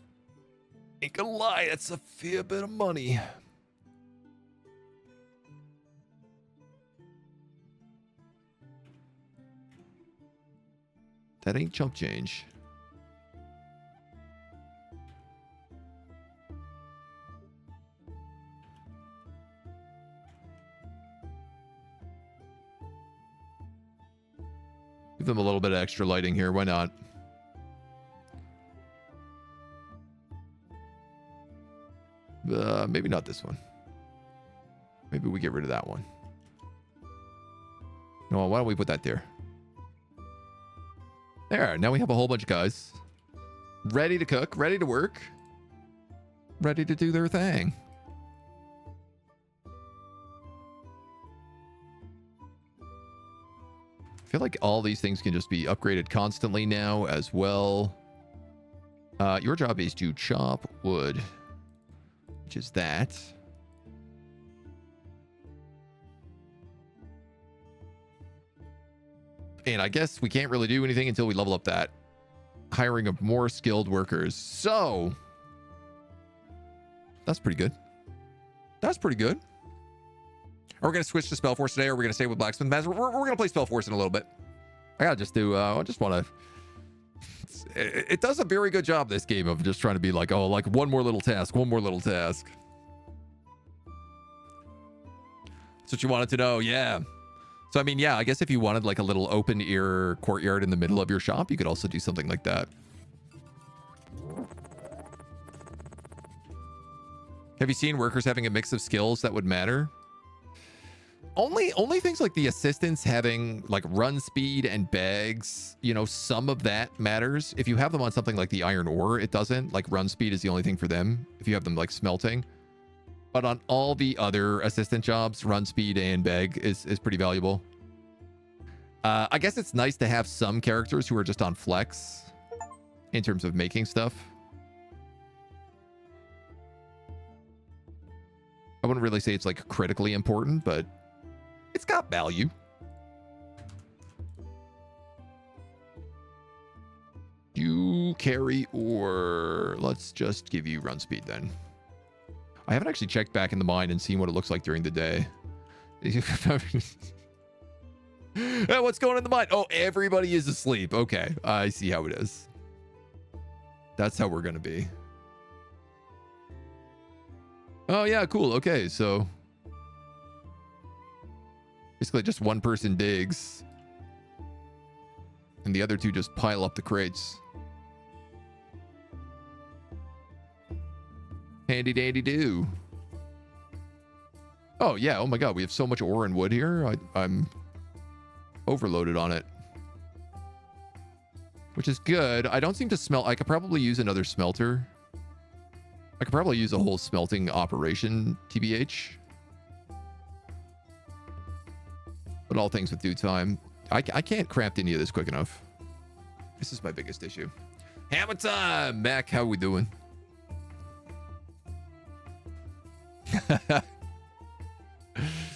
Ain't gonna lie, that's a fair bit of money. That ain't chump change. Give them a little bit of extra lighting here. Why not? Maybe not this one. Maybe we get rid of that one. No, why don't we put that there? There, now we have a whole bunch of guys ready to cook, ready to work, ready to do their thing. I feel like all these things can just be upgraded constantly now as well. Your job is to chop wood, which is that. And I guess we can't really do anything until we level up that hiring of more skilled workers. So that's pretty good. That's pretty good. Are we going to switch to Spellforce today, or are we going to stay with Blacksmith Master? We're going to play Spellforce in a little bit. I got to just do, I just want to... It does a very good job, this game, of just trying to be like, oh, like one more little task, one more little task. That's what you wanted to know, yeah. So, I mean, yeah, I guess if you wanted like a little open air courtyard in the middle of your shop, you could also do something like that. Have you seen workers having a mix of skills that would matter? Only things like the assistants having like run speed and bags, you know, some of that matters. If you have them on something like the iron ore, it doesn't. Like run speed is the only thing for them if you have them like smelting. But on all the other assistant jobs, run speed and bag is pretty valuable. I guess it's nice to have some characters who are just on flex in terms of making stuff. I wouldn't really say it's like critically important, but it's got value. You carry ore. Let's just give you run speed then. I haven't actually checked back in the mine and seen what it looks like during the day. What's going on in the mine? Oh, everybody is asleep. Okay, I see how it is. That's how we're going to be. Oh, yeah, cool. Okay, so basically just one person digs and the other two just pile up the crates. Handy dandy do. Oh, yeah. Oh, my God. We have so much ore and wood here. I'm overloaded on it, which is good. I don't seem to smelt. I could probably use another smelter. I could probably use a whole smelting operation, TBH. But all things with due time. I can't craft any of this quick enough. This is my biggest issue. Hammer time! Mac, how we doing?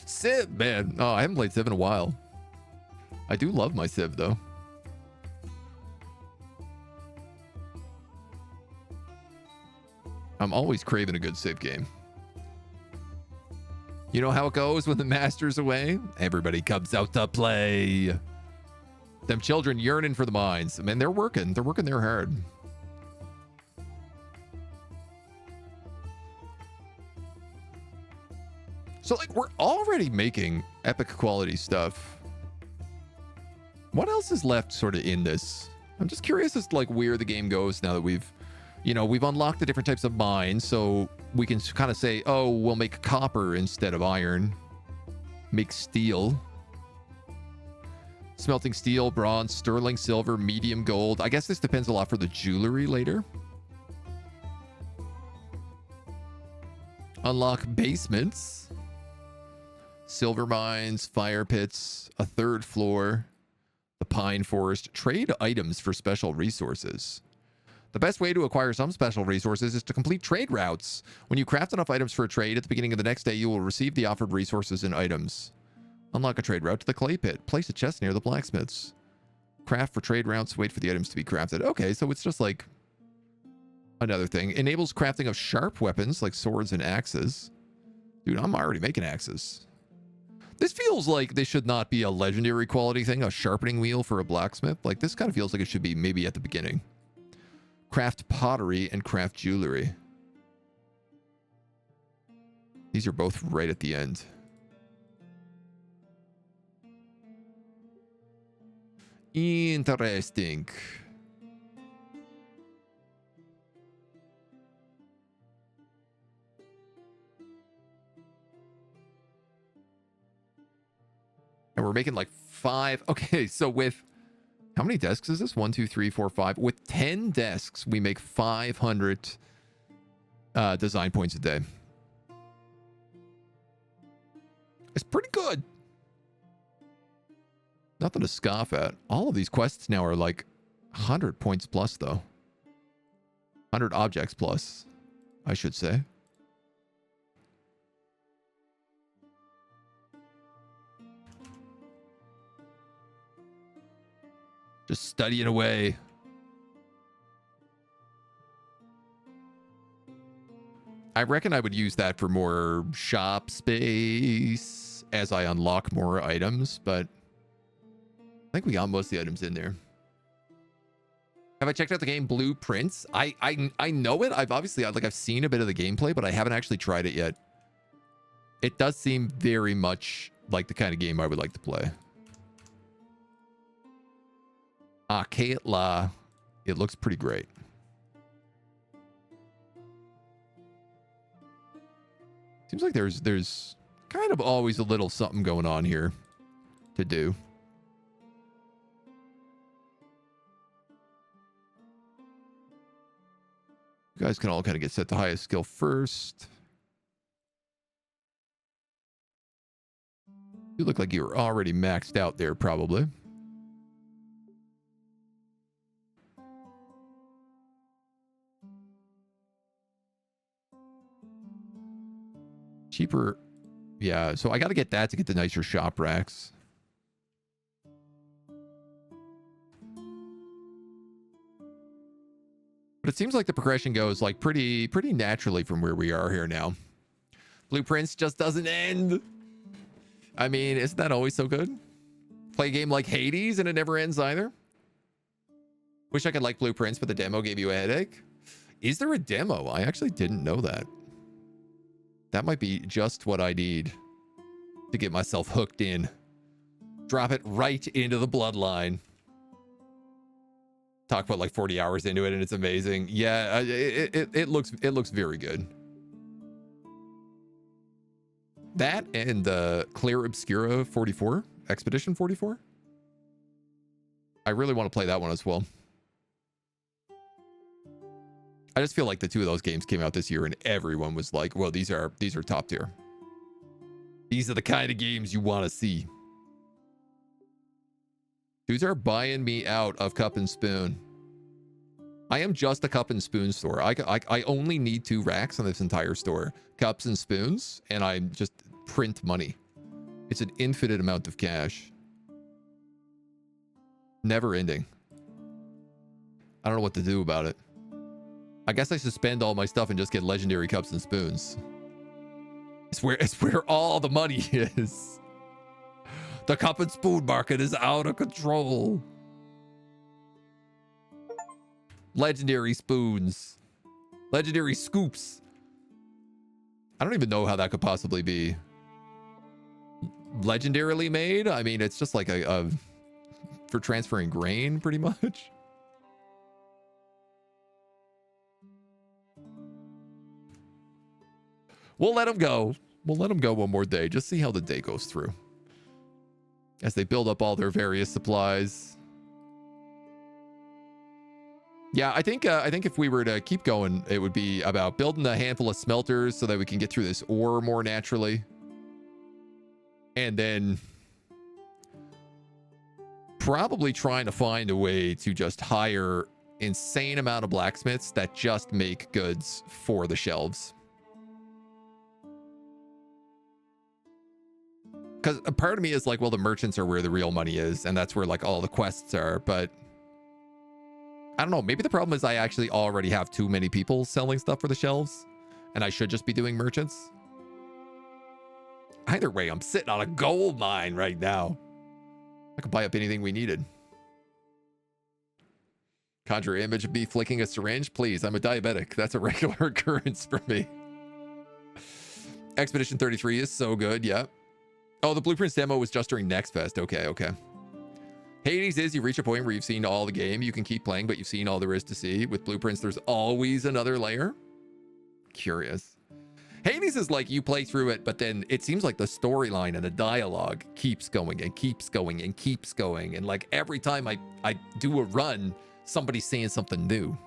Civ, man. Oh, I haven't played Civ in a while. I do love my Civ, though. I'm always craving a good Civ game. You know how it goes when the master's away? Everybody comes out to play. Them children yearning for the mines. I mean, they're working. They're working there hard. So, like, we're already making epic quality stuff. What else is left sort of in this? I'm just curious as to, like, where the game goes now that we've, you know, we've unlocked the different types of mines. So we can kind of say, oh, we'll make copper instead of iron. Make steel. Smelting steel, bronze, sterling silver, medium gold. I guess this depends a lot for the jewelry later. Unlock basements. Silver mines, fire pits, a third floor, the pine forest, trade items for special resources. The best way to acquire some special resources is to complete trade routes. When you craft enough items for a trade, at the beginning of the next day, you will receive the offered resources and items. Unlock a trade route to the clay pit. Place a chest near the blacksmiths. Craft for trade routes. Wait for the items to be crafted. Okay, so it's just like another thing. Enables crafting of sharp weapons like swords and axes. Dude, I'm already making axes. This feels like this should not be a legendary quality thing, a sharpening wheel for a blacksmith. Like, this kind of feels like it should be maybe at the beginning. Craft pottery and craft jewelry. These are both right at the end. Interesting. And we're making like 5. Okay, so with how many desks is this? 1, 2, 3, 4, 5. With 10 desks, we make 500 design points a day. It's pretty good. Nothing to scoff at. All of these quests now are like 100 points plus, though. 100 objects plus, I should say. Just studying away. I reckon I would use that for more shop space as I unlock more items, but I think we got most of the items in there. Have I checked out the game Blueprints? I know it. I've seen a bit of the gameplay, but I haven't actually tried it yet. It does seem very much like the kind of game I would like to play. Kaitla. It looks pretty great. Seems like there's kind of always a little something going on here to do. You guys can all kind of get set to highest skill first. You look like you were already maxed out there, probably. Cheaper. Yeah, so I got to get that to get the nicer shop racks. But it seems like the progression goes like pretty naturally from where we are here now. Blueprints just doesn't end. I mean, isn't that always so good? Play a game like Hades and it never ends either. Wish I could like Blueprints, but the demo gave you a headache. Is there a demo? I actually didn't know that. That might be just what I need to get myself hooked in. Drop it right into the bloodline. Talk about like 40 hours into it and it's amazing. Yeah, it looks very good. That and Clear Obscura 44, Expedition 44. I really want to play that one as well. I just feel like the two of those games came out this year and everyone was like, well, these are top tier. These are the kind of games you want to see. Dudes are buying me out of Cup and Spoon. I am just a Cup and Spoon store. I only need 2 racks on this entire store. Cups and spoons, and I just print money. It's an infinite amount of cash. Never ending. I don't know what to do about it. I guess I suspend all my stuff and just get legendary cups and spoons. It's where all the money is. The cup and spoon market is out of control. Legendary spoons. Legendary scoops. I don't even know how that could possibly be legendarily made. I mean, it's just like a for transferring grain, pretty much. We'll let them go. We'll let them go one more day. Just see how the day goes through. As they build up all their various supplies. Yeah, I think if we were to keep going, it would be about building a handful of smelters so that we can get through this ore more naturally. And then probably trying to find a way to just hire insane amount of blacksmiths that just make goods for the shelves. Because a part of me is like, well, the merchants are where the real money is, and that's where like all the quests are, but I don't know. Maybe the problem is I actually already have too many people selling stuff for the shelves, and I should just be doing merchants. Either way, I'm sitting on a gold mine right now. I could buy up anything we needed. Conjure image of me flicking a syringe, please. I'm a diabetic. That's a regular occurrence for me. Expedition 33 is so good. Yeah. Oh, the Blueprints demo was just during Next Fest. Okay. Hades is you reach a point where you've seen all the game. You can keep playing, but you've seen all there is to see. With Blueprints, there's always another layer. Curious. Hades is like you play through it, but then it seems like the storyline and the dialogue keeps going and keeps going and keeps going. And like every time I do a run, somebody's saying something new.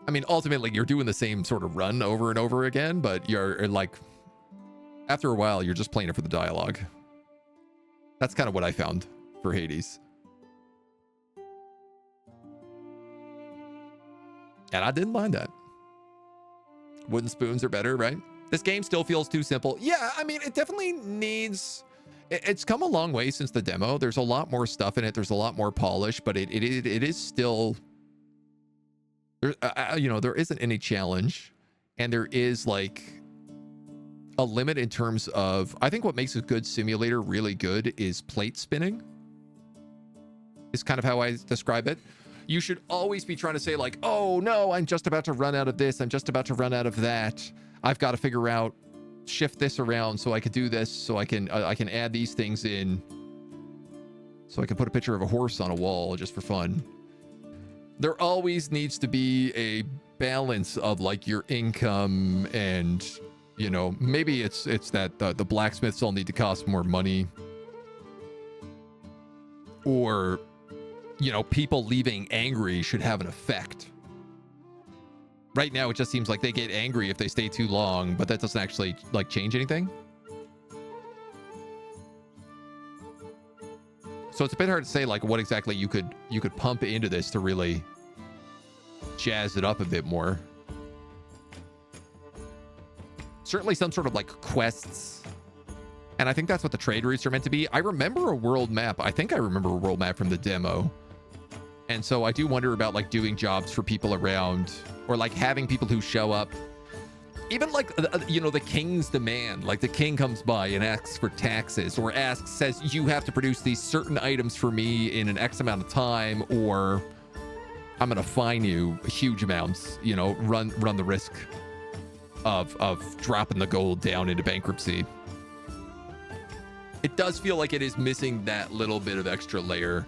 I mean, ultimately, you're doing the same sort of run over and over again, but you're like, after a while, you're just playing it for the dialogue. That's kind of what I found for Hades. And I didn't mind that. Wooden spoons are better, right? This game still feels too simple. Yeah, I mean, it definitely needs... It's come a long way since the demo. There's a lot more stuff in it. There's a lot more polish, but it is still... you know, there isn't any challenge. And there is, like, a limit in terms of... I think what makes a good simulator really good is plate spinning. Is kind of how I describe it. You should always be trying to say like, oh no, I'm just about to run out of this. I'm just about to run out of that. I've got to figure out, shift this around so I can do this. So I can add these things in. So I can put a picture of a horse on a wall just for fun. There always needs to be a balance of like your income and, you know, maybe it's that the blacksmiths all need to cost more money. Or... you know, people leaving angry should have an effect. Right now, it just seems like they get angry if they stay too long, but that doesn't actually, like, change anything. So it's a bit hard to say, like, what exactly you could pump into this to really jazz it up a bit more. Certainly some sort of, like, quests. And I think that's what the trade routes are meant to be. I remember a world map. I think I remember a world map from the demo. And so I do wonder about like doing jobs for people around or like having people who show up. Even like, you know, the king's demand, like the king comes by and asks for taxes or says you have to produce these certain items for me in an X amount of time, or I'm going to fine you huge amounts, you know, run the risk of dropping the gold down into bankruptcy. It does feel like it is missing that little bit of extra layer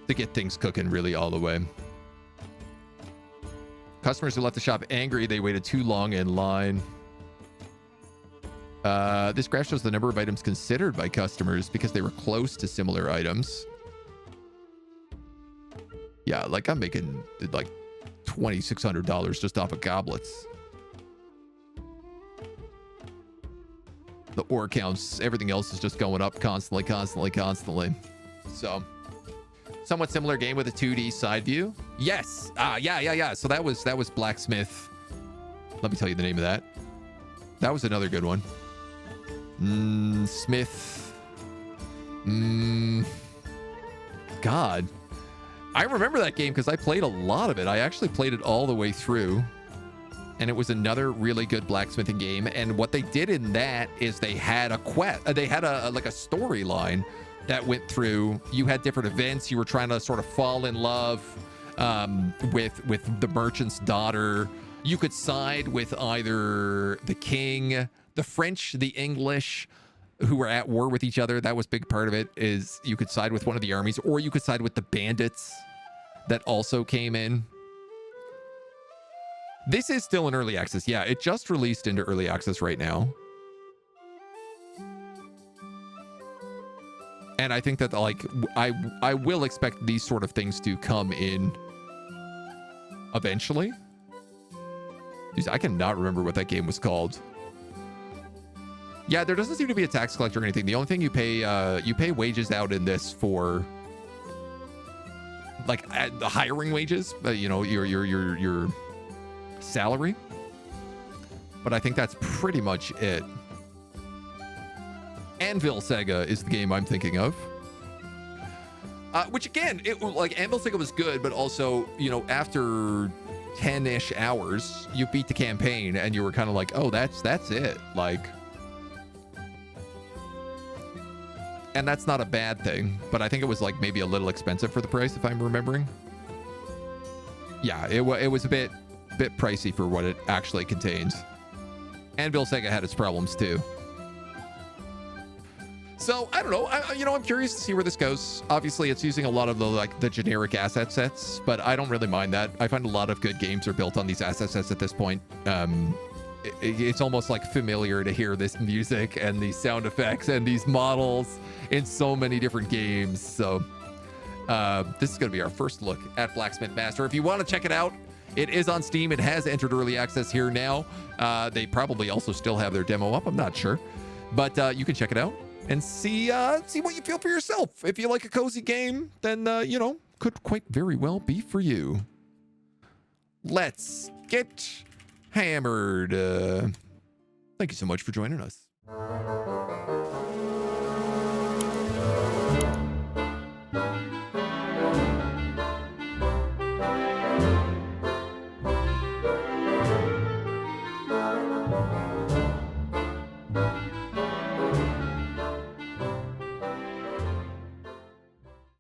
to get things cooking really all the way. Customers who left the shop angry they waited too long in line. This graph shows the number of items considered by customers because they were close to similar items. Yeah, like I'm making like $2,600 just off of goblets. The ore counts, everything else is just going up constantly. So, somewhat similar game with a 2D side view. Yes. Yeah. So that was Blacksmith. Let me tell you the name of that. That was another good one. Smith. God. I remember that game because I played a lot of it. I actually played it all the way through. And it was another really good blacksmithing game. And what they did in that is they had a quest. They had a storyline that went through. You had different events. You were trying to sort of fall in love with the merchant's daughter. You could side with either the king, the French, the English, who were at war with each other. That was a big part of it. Is you could side with one of the armies, or you could side with the bandits that also came in. This is still in early access. Yeah, it just released into early access right now. And I think that like I will expect these sort of things to come in eventually. Jeez, I cannot remember what that game was called. Yeah, there doesn't seem to be a tax collector or anything. The only thing you pay wages out in this for like the hiring wages, you know, your salary. But I think that's pretty much it. Anvil Sega is the game I'm thinking of. Which again, like Anvil Sega was good, but also, you know, after 10-ish hours, you beat the campaign and you were kind of like, oh, that's it. Like, and that's not a bad thing, but I think it was like maybe a little expensive for the price, if I'm remembering. Yeah, it was a bit pricey for what it actually contains. Anvil Sega had its problems too. So I don't know. I'm curious to see where this goes. Obviously, it's using a lot of the generic asset sets, but I don't really mind that. I find a lot of good games are built on these asset sets at this point. It's almost like familiar to hear this music and these sound effects and these models in so many different games. So this is going to be our first look at Blacksmith Master. If you want to check it out, it is on Steam. It has entered early access here now. They probably also still have their demo up. I'm not sure, but you can check it out and see what you feel for yourself. If you like a cozy game, then could quite very well be for you. Let's get hammered. Thank you so much for joining us.